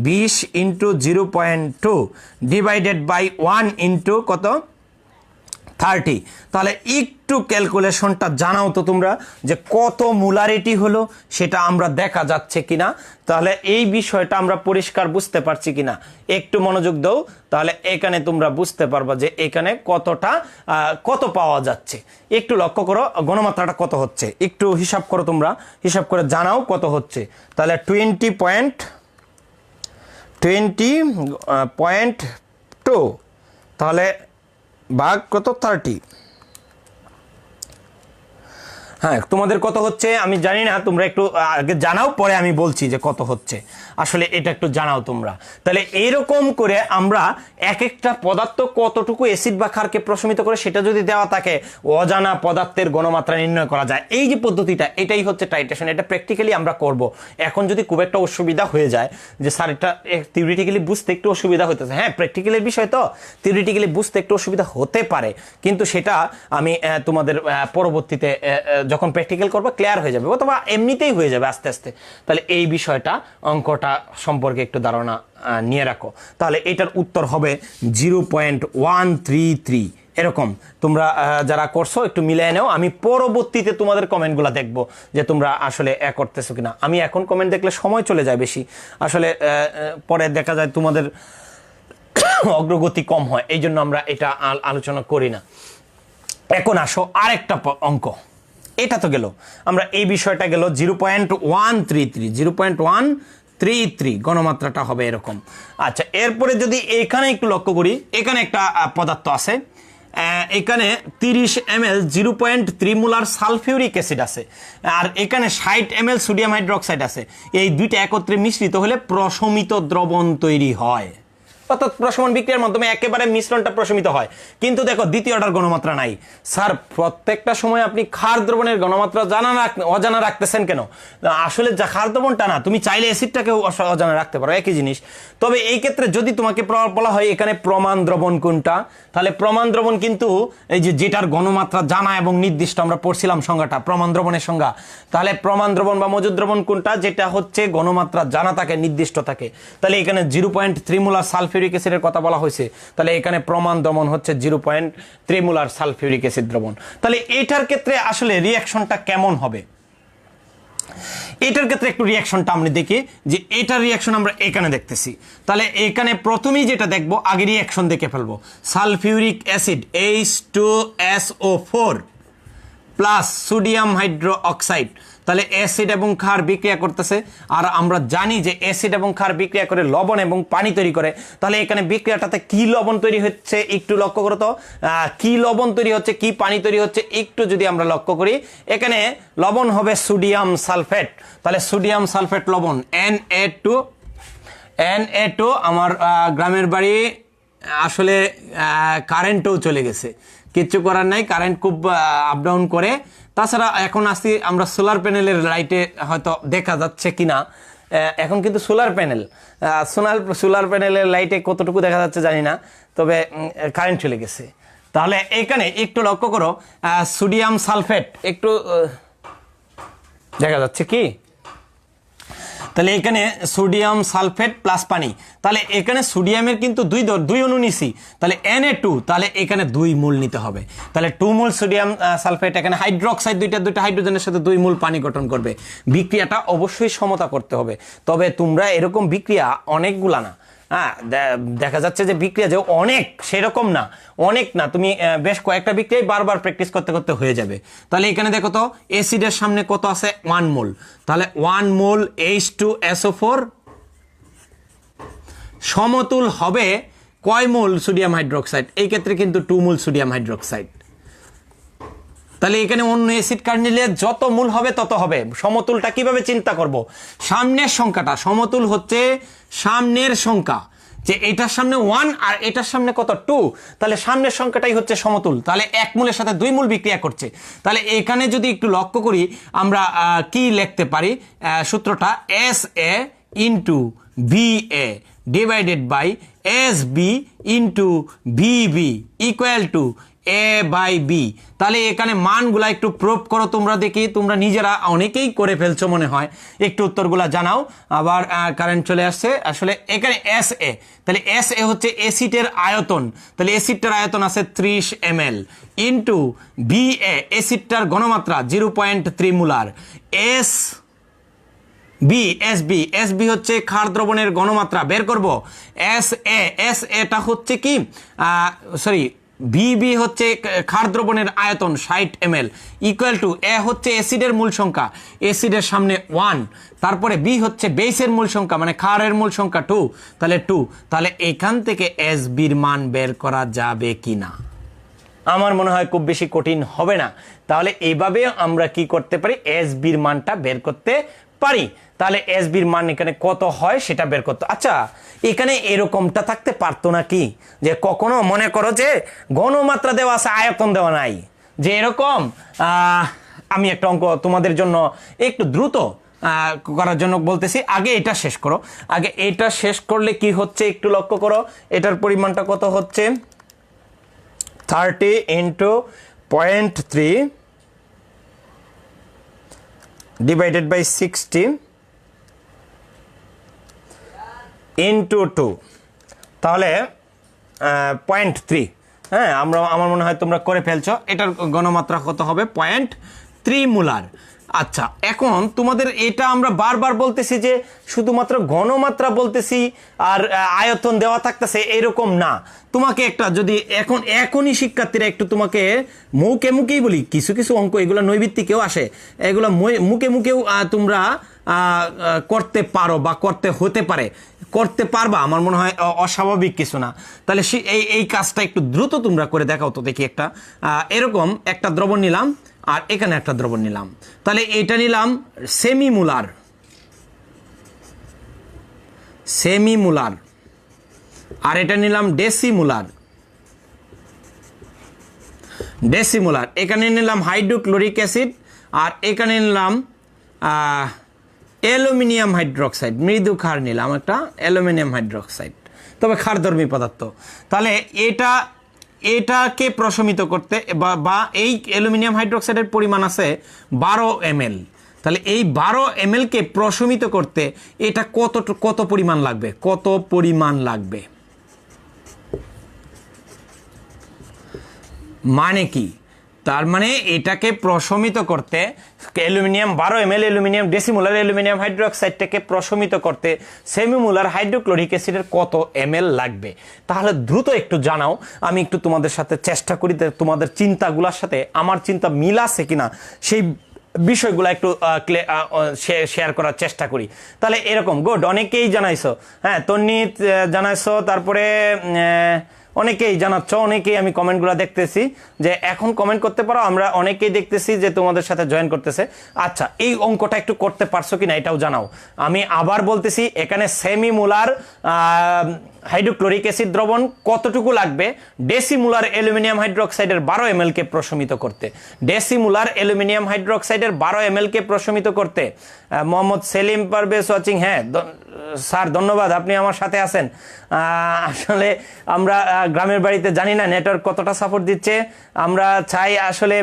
20 ইন্টু 0.2 ডিভাইডেড বাই 1 ইন্টু কত 30। তাহলে একটু ক্যালকুলেশনটা জানাও তো তোমরা যে কত মোলারিটি হলো, সেটা আমরা দেখা যাচ্ছে কিনা, তাহলে এই বিষয়টা আমরা পরিষ্কার বুঝতে পারছি কিনা একটু মনোযোগ দাও। তাহলে এখানে তোমরা বুঝতে পারবা যে এখানে কত পাওয়া যাচ্ছে। একটু লক্ষ্য করো ঘনমাত্রাটা কত হচ্ছে, একটু হিসাব করো, তোমরা হিসাব করে জানাও কত হচ্ছে। তাহলে 20.2 তাহলে ভাগ কত 30। হ্যাঁ, তোমাদের কত হচ্ছে আমি জানি না, তোমরা একটু আগে জানাও, পরে আমি বলছি যে কত হচ্ছে। আসলে এটা একটু জানাও তোমরা। তাহলে এইরকম করে আমরা এক একটা পদার্থ কতটুকু অ্যাসিড বা ক্ষারকে প্রশমিত করে সেটা যদি দেওয়া থাকে, অজানা পদার্থের ঘনমাত্রা নির্ণয় করা যায়। এই যে পদ্ধতিটা, এটাই হচ্ছে টাইট্রেশন। এটা প্র্যাকটিক্যালি আমরা করব। এখন যদি খুব একটা অসুবিধা হয়ে যায় যে স্যার এটা থিওরিটিক্যালি বুঝতে একটু অসুবিধা হতেছে, হ্যাঁ প্র্যাকটিক্যালের বিষয় তো, থিওরিটিক্যালি বুঝতে একটু অসুবিধা হতে পারে, কিন্তু সেটা আমি তোমাদের পরবর্তীতে যখন প্র্যাকটিক্যাল করবো ক্লিয়ার হয়ে যাবে, অথবা এমনিতেই হয়ে যাবে আস্তে আস্তে। তাহলে এই বিষয়টা অঙ্কটা সম্পর্কে একটু ধারণা নিয়ে রাখো। তাহলে এটার উত্তর হবে 0.133। এরকম তোমরা যারা করছো একটু মিলিয়ে নাও, আমি পরবর্তীতে তোমাদের কমেন্টগুলো দেখবো যে তোমরা আসলে করতেছো কিনা। আমি এখন কমেন্ট দেখলে সময় চলে যায় বেশি, আসলে পরে দেখা যায় তোমাদের অগ্রগতি কম হয়, এই জন্য আমরা এটা আলোচনা করি না। এখন আসো আরেকটা অঙ্ক, এটা তো গেল, আমরা এই বিষয়টা গেল 0.133 ঘনমাত্রাটা হবে এরকম। আচ্ছা, এরপরে যদি এখানে একটু লক্ষ্য করি, এখানে একটা পদার্থ আছে, এখানে 30 ml 0.3 মোলার সালফিউরিক অ্যাসিড আছে, আর এখানে 60 ml সোডিয়াম হাইড্রোক্সাইড আছে। এই দুইটা একত্রে মিশ্রিত হলে প্রশমিত দ্রবণ তৈরি হয়, অর্থাৎ প্রশমন বিক্রিয়ার মাধ্যমে একেবারে মিশ্রণটা প্রশমিত হয়। কিন্তু দেখো দ্বিতীয় অর্ডার ঘনমাত্রা নাই। স্যার প্রত্যেকটা সময় আপনি ক্ষার দ্রবণের ঘনমাত্রা অজানা রাখতেছেন কেন? আসলে ক্ষার দ্রবণটা না, তুমি চাইলে অ্যাসিডটাকেও অজানা রাখতে পারো, একই জিনিস। তবে এই ক্ষেত্রে যদি তোমাকে বলা হয় এখানে প্রমাণ দ্রবণ কোনটা, তাহলে প্রমাণ দ্রবণ কিন্তু এই যেটার ঘনমাত্রা জানা এবং নির্দিষ্ট, আমরা পড়ছিলাম সংজ্ঞাটা, প্রমাণ দ্রবণের সংজ্ঞা। তাহলে প্রমাণ দ্রবণ বা মজুদ দ্রবণ কোনটা, যেটা হচ্ছে ঘনমাত্রা জানা থাকে, নির্দিষ্ট থাকে। তাহলে এখানে 0.3 মোলার সালফিউরিক অ্যাসিডের কথা বলা হয়েছে, তাহলে এখানে প্রমাণ দ্রবণ হচ্ছে 0.3 মোলার সালফিউরিক অ্যাসিড দ্রবণ। তাহলে এটার ক্ষেত্রে আসলে রিঅ্যাকশনটা কেমন হবে, এটার ক্ষেত্রে একটু রিঅ্যাকশনটা আমরা দেখি যে এটার রিঅ্যাকশন আমরা এখানে দেখতেছি। তাহলে এখানে প্রথমেই যেটা দেখবো, আগে রিঅ্যাকশন দেখে ফেলবো। Sulphuric acid H2SO4 plus sodium hydro oxide, তাহলে অ্যাসিড এবং ক্ষার বিক্রিয়া করতেছে। আর আমরা জানি যে অ্যাসিড এবং ক্ষার বিক্রিয়া করে লবণ এবং পানি তৈরি করে। তাহলে এখানে বিক্রিয়াটাতে কি লবণ তৈরি হচ্ছে একটু লক্ষ্য করো তো, কি লবণ তৈরি হচ্ছে, কি পানি তৈরি হচ্ছে একটু যদি আমরা লক্ষ্য করি, এখানে লবণ হবে সোডিয়াম সালফেট। তাহলে সোডিয়াম সালফেট লবণ Na2। আমার গ্রামের বাড়ি, আসলে কারেন্টও চলে গেছে, কিচ্ছু করার নাই, কারেন্ট খুব আপ ডাউন করে। তাছাড়া এখন আসছি আমরা সোলার প্যানেলের লাইটে, হয়তো দেখা যাচ্ছে কিনা, এখন কিন্তু সোলার প্যানেলের লাইটে কতটুকু দেখা যাচ্ছে জানি না, তবে কারেন্ট চলে গেছে। তাহলে এখানে একটু লক্ষ্য করো, সোডিয়াম সালফেট একটু দেখা যাচ্ছে কি, তাহলে এখানে সোডিয়াম সালফেট প্লাস পানি, তাহলে এখানে সোডিয়ামের কিন্তু দুই অণু নিছি, তাহলে Na2, তাহলে এখানে 2 মোল নিতে হবে। তাহলে 2 মোল সোডিয়াম সালফেট, এখানে হাইড্রোক্সাইড দুইটা হাইড্রোজেনের সাথে 2 মোল পানি গঠন করবে। বিক্রিয়াটা অবশ্যই সমতা করতে হবে। তবে তোমরা এরকম বিক্রিয়া অনেকগুলা না, হ্যাঁ দেখা যাচ্ছে যে বিক্রিয়া যে অনেক, সেরকম না, অনেক না, তুমি বেশ কয়েকটা বিক্রিয়ায় বারবার প্র্যাকটিস করতে করতে হয়ে যাবে। তাহলে এখানে দেখো তো অ্যাসিডের সামনে কত আছে 1 মোল, তাহলে 1 মোল H2SO4 সমতুল হবে কয় মোল সোডিয়াম হাইড্রোক্সাইড, এই ক্ষেত্রে কিন্তু 2 মোল সোডিয়াম হাইড্রোক্সাইড। তাহলে এখানে অন্য অ্যাসিড কার্ড নিলে যত মূল হবে তত হবে। সমতুলটা কিভাবে চিন্তা করব, সামনের সংখ্যাটা সমতুল হচ্ছে সামনের সংখ্যা, যে এটার সামনে 1 আর এটার সামনে কত 2, তাহলে সামনের সংখ্যাটাই হচ্ছে সমতুল। তাহলে এক মূলের সাথে দুই মূল বিক্রিয়া করছে। তাহলে এখানে যদি একটু লক্ষ্য করি আমরা কি লিখতে পারি, সূত্রটা SA into VA divided by SB into VB equal to A by B। তাহলে এখানে মানগুলা একটু প্রুভ করো তোমরা, দেখি তোমরা নিজেরা অনেকেই করে ফেলছো মনে হয়, একটু উত্তরগুলা জানাও। আবার কারেন্ট চলে আসছে। আসলে এখানে SA, তাহলে SA হচ্ছে অ্যাসিডের আয়তন, তাহলে অ্যাসিডটার আয়তন আছে 30 ml ইন্টু VA অ্যাসিডটার ঘনমাত্রা 0.3 মোলার, SB হচ্ছে ক্ষার দ্রবণের ঘনমাত্রা বের করব, SA হচ্ছে কি VB হচ্ছে ক্ষার দ্রবণের আয়তন 60 ml ইকুয়াল টু A হচ্ছে অ্যাসিডের মূল সংখ্যা, অ্যাসিডের সামনে 1, তারপরে B হচ্ছে বেসের মূল সংখ্যা মানে ক্ষারের মূল সংখ্যা 2, তাহলে 2। তাহলে এখান থেকে SBর মান বের করা যাবে কিনা, আমার মনে হয় খুব বেশি কঠিন হবে না। তাহলে এইভাবে আমরা কি করতে পারি, SBর মানটা বের করতে পারি। তাহলে SBর মান এখানে কত হয় সেটা বের করতে। আচ্ছা, এখানে এরকমটা থাকতে পারতো নাকি, যে কখনো মনে করো যে ঘনমাত্রা দেওয়া আছে আয়তন দেওয়া নাই, যে এরকম আমি একটা অঙ্ক তোমাদের জন্য একটু দ্রুত করার জন্য বলতেছি। আগে এটা শেষ করো, আগে এটা শেষ করলে কি হচ্ছে একটু লক্ষ্য করো, এটার পরিমাণটা কত হচ্ছে 30 ইন্টু 0.3 ডিভাইডেড বাই 60 ইন্টু 2, তাহলে 0.3। হ্যাঁ, আমার মনে হয় তোমরা করে ফেলছো। এটার ঘনমাত্রা কত হবে 0.3 মোলার। আচ্ছা, এখন তোমাদের এটা আমরা বারবার বলতেছি যে শুধুমাত্র ঘনমাত্রা বলতেছি আর আয়তন দেওয়া থাকতেছে, এরকম না। তোমাকে একটা যদি এখনই শিক্ষার্থীরা একটু তোমাকে মুখেই বলি, কিছু কিছু অঙ্ক এগুলো নৈবিত্তিকেও আসে, এগুলো মুখেও তোমরা করতে পারো বা হতে পারে, করতে পারবা, আমার মনে হয় অস্বাভাবিক কিছু না। তাহলে এই কাজটা একটু দ্রুত তোমরা করে দেখাও তো দেখি। এরকম একটা দ্রবণ নিলাম আর এখানে একটা দ্রবণ নিলাম, তাহলে এটা নিলাম সেমিমুলার আর এটা নিলাম ডেসিমুলার। এখানে নিলাম হাইড্রোক্লোরিক অ্যাসিড আর এখানে নিলাম অ্যালুমিনিয়াম হাইড্রোক্সাইড, মৃদু ক্ষার নিলাম একটা অ্যালুমিনিয়াম হাইড্রোক্সাইড, তবে ক্ষারধর্মী পদার্থ। তাহলে এটাকে প্রশমিত করতে বা এই অ্যালুমিনিয়াম হাইড্রোক্সাইডের পরিমাণ আছে 12 ml। তাহলে এই 12 ml কে প্রশমিত করতে এটা কত পরিমাণ লাগবে, মানে কি, তার মানে এটাকে প্রশমিত করতে aluminium 12 ml aluminium decimolar aluminium হাইড্রোক্সাইডটাকে প্রশমিত করতে সেমিমোলার হাইড্রোক্লোরিক অ্যাসিডের কত ml লাগবে। তাহলে দ্রুত একটু জানাও, আমি একটু তোমাদের সাথে চেষ্টা করি তোমাদের চিন্তাগুলোর সাথে আমার চিন্তা মিল আছে কিনা সেই বিষয়গুলো একটু শেয়ার করার চেষ্টা করি। তাহলে এরকম গুড, অনেকেই জানাইছো, হ্যাঁ তন্নিত জানাইছো, তারপরে অনেকেই জানাচ্ছ, অনেকেই আমি কমেন্টগুলো দেখতেছি যে এখন কমেন্ট করতে পারো, আমরা অনেকেই দেখতেছি যে তোমাদের সাথে জয়েন করতেছে। আচ্ছা, এই অঙ্কটা একটু করতে পারছো কিনা এটাও জানাও। আমি আবার বলতেছি, এখানে সেমিমোলার হাইড্রোক্লোরিক অ্যাসিড দ্রবণ কতটুকু লাগবে ডেসিমোলার অ্যালুমিনিয়াম হাইড্রোক্সাইডের 12 ml কে প্রশমিত করতে, ডেসিমোলার অ্যালুমিনিয়াম হাইড্রোক্সাইডের 12 ml কে প্রশমিত করতে। মোহাম্মদ সেলিম পারভেজ ওয়াচিং, হ্যাঁ স্যার ধন্যবাদ, আপনি আমার সাথে আছেন। আসলে আমরা গ্রামের বাড়িতে জানি না নেটওয়ার্ক কতটা সাপোর্ট দিচ্ছে, আমরা চাই আসলে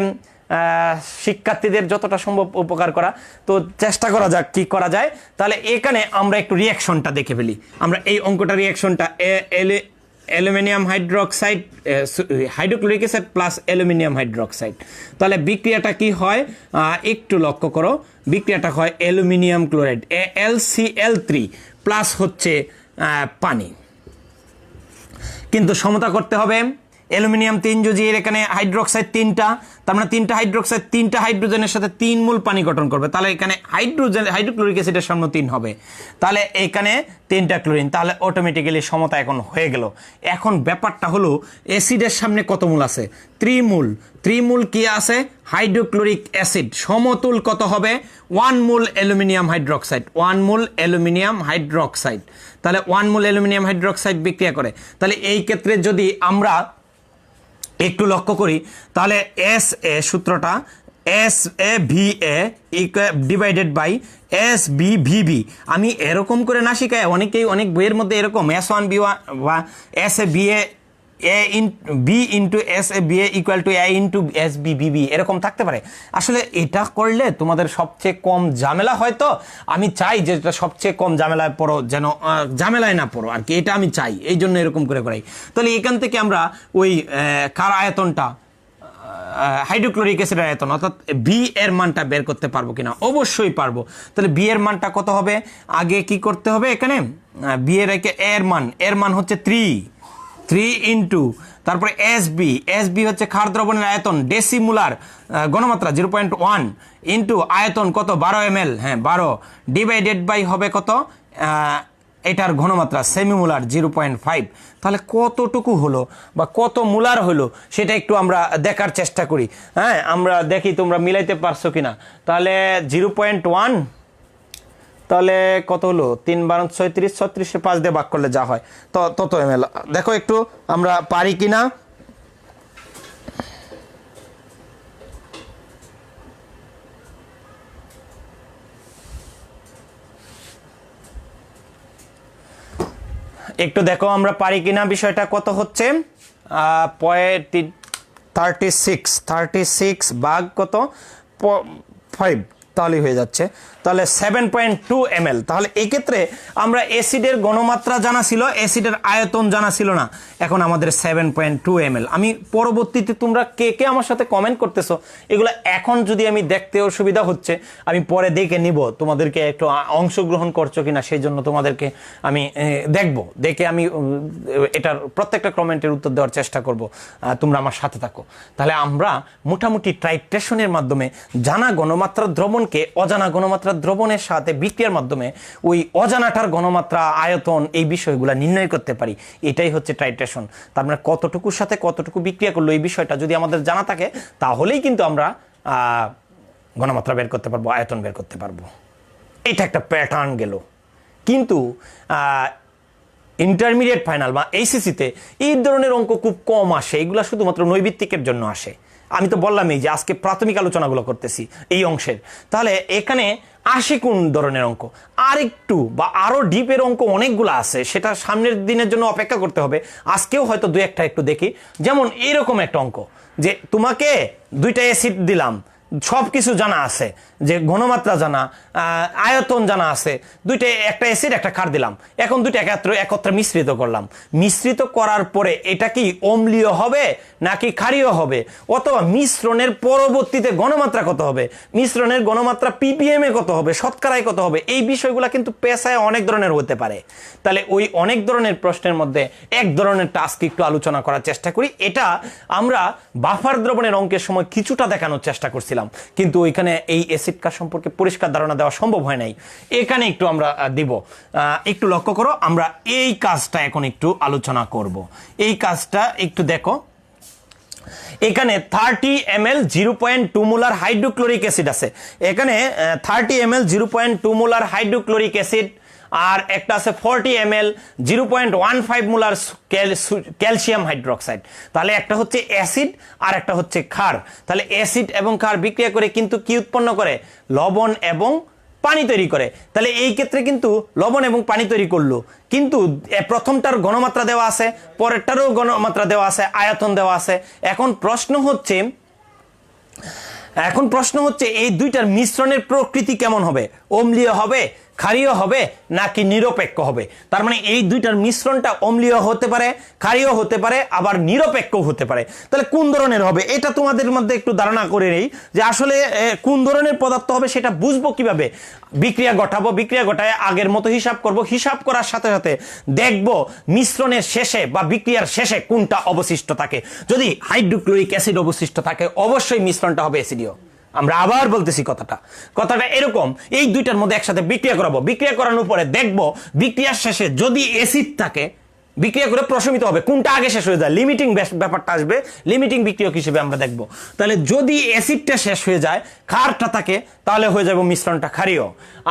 শিক্ষার্থীদের যতটা সম্ভব উপকার করা, তো চেষ্টা করা যাক কি করা যায়। তাহলে এখানে আমরা একটু রিয়াকশনটা দেখে ফেলি, আমরা এই অঙ্কটা রিয়াকশনটা aluminium hydroxide hydrochloric acid plus aluminium hydroxide, তাহলে বিক্রিয়াটা কি হয় একটু লক্ষ্য করো। বিক্রিয়াটা হয় অ্যালুমিনিয়াম ক্লোরাইড AlCl3 প্লাস হচ্ছে পানি, কিন্তু সমতা করতে হবে অ্যালুমিনিয়াম 3 যদি এর এখানে হাইড্রোক্সাইড 3টা, তার মানে 3টা হাইড্রোক্সাইড 3টা হাইড্রোজেনের সাথে 3 মোল পানি গঠন করবে, তাহলে এখানে হাইড্রোক্লোরিক অ্যাসিডের সামনে 3 হবে, তাহলে এখানে 3টা ক্লোরিন, তাহলে অটোমেটিক্যালি সমতা এখন হয়ে গেল। এখন ব্যাপারটা হলো অ্যাসিডের সামনে কত মোল আছে? 3 মোল। 3 মোল কি আছে? Hydrochloric acid. সমতুল কত হবে? 1 মোল অ্যালুমিনিয়াম হাইড্রোক্সাইড। 1 মোল অ্যালুমিনিয়াম হাইড্রোক্সাইড, তাহলে 1 মোল অ্যালুমিনিয়াম হাইড্রোক্সাইড বিক্রিয়া করে। তাহলে এই ক্ষেত্রে যদি আমরা একটু লক্ষ্য করি, তাহলে এস এ সূত্রটা SAVA ডিভাইডেড বাই SBVB। আমি এরকম করে না শিখাই, অনেকেই অনেক বইয়ের মধ্যে এরকম S1B1 বা SAVA B into SAVA equal to A into SBVB এরকম থাকতে পারে। আসলে এটা করলে তোমাদের সবচেয়ে কম ঝামেলা, হয়তো আমি চাই যে এটা সবচেয়ে কম ঝামেলায় পড়ো, যেন ঝামেলায় না পড়ো আর কি, এটা আমি চাই, এই জন্য এরকম করে করাই। তাহলে এখান থেকে আমরা ওই কার আয়তনটা, হাইড্রোক্লোরিক অ্যাসিডের আয়তন অর্থাৎ বি এর মানটা বের করতে পারবো কিনা? অবশ্যই পারবো। তাহলে বি এর মানটা কত হবে? আগে কি করতে হবে, এখানে বি এর মান হচ্ছে 3 ইন্টু তারপরে এসবি হচ্ছে ক্ষার দ্রবণের আয়তন ডেসিমুলার ঘনমাত্রা 0.1 ইন্টু আয়তন কত 12 ml, হ্যাঁ 12 ডিভাইডেড বাই হবে কত এটার ঘনমাত্রা সেমিমুলার 0.5। তাহলে কতটুকু হলো বা কত মুলার হলো সেটা একটু আমরা দেখার চেষ্টা করি। হ্যাঁ, আমরা দেখি তোমরা মিলাইতে পারছো কিনা। তাহলে 0.1, তাহলে কত হলো? 3 × 36, 36 5 দিয়ে ভাগ করলে যা হয় তত ml। দেখো একটু আমরা পারি কিনা। একটু দেখো আমরা পারি কিনা বিষয়টা। কত হচ্ছে? 36 ভাগ কত 5, তাহলেই হয়ে যাচ্ছে। তাহলে 7.2 ml। তাহলে এই ক্ষেত্রে আমরা অ্যাসিডের ঘনমাত্রা জানা ছিল, অ্যাসিডের আয়তন জানা ছিল না, এখন আমাদের 7.2 ml। আমি পরবর্তীতে তোমরা কে কে আমার সাথে কমেন্ট করতেছো এগুলো এখন যদি আমি দেখতে অসুবিধা হচ্ছে, আমি পরে দেখে নিব তোমাদেরকে একটু অংশগ্রহণ করছো কিনা, সেই জন্য তোমাদেরকে আমি দেখে আমি এটার প্রত্যেকটা কমেন্টের উত্তর দেওয়ার চেষ্টা করব। তোমরা আমার সাথে থাকো। তাহলে আমরা মোটামুটি টাইট্রেশনের মাধ্যমে জানা ঘনমাত্রার দ্রবণকে অজানা ঘনমাত্রার দ্রবণের সাথে বিক্রিয়ার মাধ্যমে ওই অজানাটার ঘনমাত্রা, আয়তন, এই বিষয়গুলো নির্ণয় করতে পারি। এটাই হচ্ছে টাইট্রেশন। তার মানে কতটুকুর সাথে কতটুকু বিক্রিয়া করলো এই বিষয়টা যদি আমাদের জানা থাকে, তাহলেই কিন্তু আমরা ঘনমাত্রা বের করতে পারবো, আয়তন বের করতে পারবো। এটা একটা প্যাটার্ন গেল। কিন্তু ইন্টারমিডিয়েট ফাইনাল বা এইচএসসিতে এই ধরনের অঙ্ক খুব কম আসে, এগুলো শুধুমাত্র নৈবিত্তিকের জন্য আসে। আমি তো বললামই যে আজকে প্রাথমিক আলোচনাগুলো করতেছি এই অংশের। তাহলে এখানে আসে কোন ধরনের অঙ্ক? আরেকটু বা আরো ডিপের অঙ্ক অনেকগুলো আছে, সেটা সামনের দিনের জন্য অপেক্ষা করতে হবে। আজকেও হয়তো দু একটা একটু দেখি। যেমন এরকম একটা অঙ্ক যে তোমাকে 2টা অ্যাসিড দিলাম, সব কিছু জানা আছে, যে ঘনমাত্রা জানা, আয়তন জানা আছে, একটা অ্যাসিড একটা ক্ষার দিলাম, এখন দুইটা একত্রে মিশ্রিত করলাম। মিশ্রিত করার পরে এটা কি অম্লীয় হবে নাকি ক্ষারীয় হবে, অথবা মিশ্রণের পরবর্তীতে ঘনমাত্রা কত হবে, মিশ্রণের ঘনমাত্রা ppm এ কত হবে, শতকরায় কত হবে, এই বিষয়গুলো কিন্তু পেশায় অনেক ধরনের হতে পারে। তাহলে ওই অনেক ধরনের প্রশ্নের মধ্যে এক ধরনের টাস্ক একটু আলোচনা করার চেষ্টা করি। এটা আমরা বাফার দ্রবণের অঙ্কের সময় কিছুটা দেখানোর চেষ্টা করছিলাম, কিন্তু ওইখানে এই অ্যাসিড কার সম্পর্কে পরিষ্কার ধারণা দেওয়া সম্ভব হয় নাই। এখানে একটু আমরা দিব, একটু লক্ষ্য করো। আমরা এই কাজটা এখন একটু আলোচনা করব। এই কাজটা একটু দেখো। এখানে 30 ml 0.2 মোলার হাইড্রোক্লোরিক অ্যাসিড আছে। এখানে 30 ml 0.2 মোলার হাইড্রোক্লোরিক অ্যাসিড, আর একটা আছে 40 ml 0.15 মোলার ক্যালসিয়াম হাইড্রোক্সাইড। তাহলে একটা হচ্ছে অ্যাসিড আর একটা হচ্ছে ক্ষার। তাহলে অ্যাসিড এবং ক্ষার বিক্রিয়া করে কিন্তু কি উৎপন্ন করে? লবণ এবং পানি তৈরি করে। তাহলে এই ক্ষেত্রে কিন্তু লবণ এবং পানি তৈরি করলো, কিন্তু প্রথমটার ঘনমাত্রা দেওয়া আছে, পরেরটারও ঘনমাত্রা দেওয়া আছে, আয়তন দেওয়া আছে। এখন প্রশ্ন হচ্ছে এই দুইটার মিশ্রণের প্রকৃতি কেমন হবে? অম্লীয় হবে ক্ষারীয় হবে নাকি নিরপেক্ষ হবে। তার মানে এই দুইটার মিশ্রণটা অম্লীয় হতে পারে, ক্ষারীয় হতে পারে, আবার নিরপেক্ষ হতে পারে। তাহলে কোন ধরনের হবে এটা তোমাদের মধ্যে একটু ধারণা করে নেই যে আসলে কোন ধরনের পদার্থ হবে সেটা বুঝবো কিভাবে। বিক্রিয়া ঘটাবো, বিক্রিয়া ঘটায় আগের মতো হিসাব করব, হিসাব করার সাথে সাথে দেখব মিশ্রণের শেষে বা বিক্রিয়ার শেষে কোনটা অবশিষ্ট থাকে। যদি হাইড্রোক্লোরিক অ্যাসিড অবশিষ্ট থাকে অবশ্যই মিশ্রণটা হবে অ্যাসিডীয়। আমরা আবার বলতেছি কথাটা এরকম, এই দুইটার মধ্যে একসাথে বিক্রিয়া করাবো, বিক্রিয়া করানোর পরে দেখব বিক্রিয়ার শেষে যদি অ্যাসিড থাকে বিক্রিয়া করে প্রশমিত হবে, কোনটা আগে শেষ হয়ে যায় লিমিটিং ব্যাপারটা আসবে, লিমিটিং বিক্রিয়ক হিসেবে আমরা দেখব। তাহলে যদি অ্যাসিডটা শেষ হয়ে যায়, ক্ষারটা থাকে, তাহলে হয়ে যাবে মিশ্রণটা ক্ষারীয়।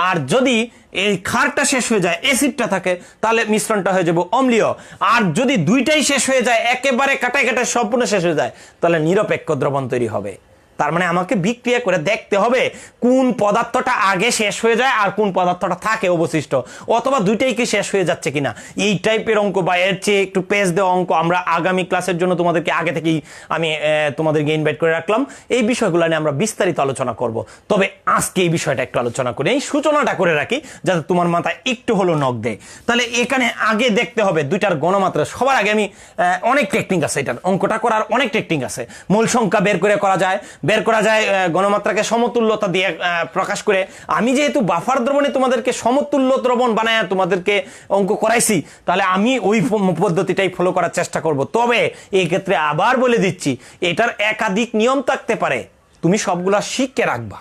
আর যদি এই ক্ষারটা শেষ হয়ে যায়, অ্যাসিডটা থাকে, তাহলে মিশ্রণটা হয়ে যাবে অম্লীয়। আর যদি দুইটাই শেষ হয়ে যায়, একেবারে কাটায় কাটায় সম্পূর্ণ শেষ হয়ে যায়, তাহলে নিরপেক্ষ দ্রবণ তৈরি হবে। তার মানে আমাকে বিক্রিয়া করে দেখতে হবে কোন পদার্থটা আগে শেষ হয়ে যায় আর কোন পদার্থটা থাকে অবশিষ্ট, অথবা দুইটাই কি শেষ হয়ে যাচ্ছে কিনা। এই টাইপের অঙ্ক বা এর চেয়ে একটু পেজ দেওয়া অঙ্ক আমরা আগামী ক্লাসের জন্য তোমাদেরকে আগে থেকেই আমি তোমাদেরকে ইনভাইট করে রাখলাম। এই বিষয়গুলো নিয়ে আমরা বিস্তারিত আলোচনা করব। তবে আজকে এই বিষয়টা একটু আলোচনা করে এই সূচনাটা করে রাখি যাতে তোমার মাথায় একটু হলো নখ দেয়। তাহলে এখানে আগে দেখতে হবে দুইটার গণমাত্রা। সবার আগে আমি অনেক টেকনিক আছে, এটার অঙ্কটা করার অনেক টেকনিক আছে। মূল সংখ্যা বের করা যায় গণমাত্রাকে সমতুল্যতা দিয়ে প্রকাশ করে। আমি যেহেতু বাফার দ্রবণে তোমাদেরকে সমতুল্য দ্রবণ বানায় তোমাদেরকে অঙ্ক করাইছি, তাহলে আমি ওই পদ্ধতিটাই ফলো করার চেষ্টা করব। তবে এই ক্ষেত্রে আবার বলে দিচ্ছি, এটার একাধিক নিয়ম থাকতে পারে, তুমি সবগুলা শিখে রাখবা,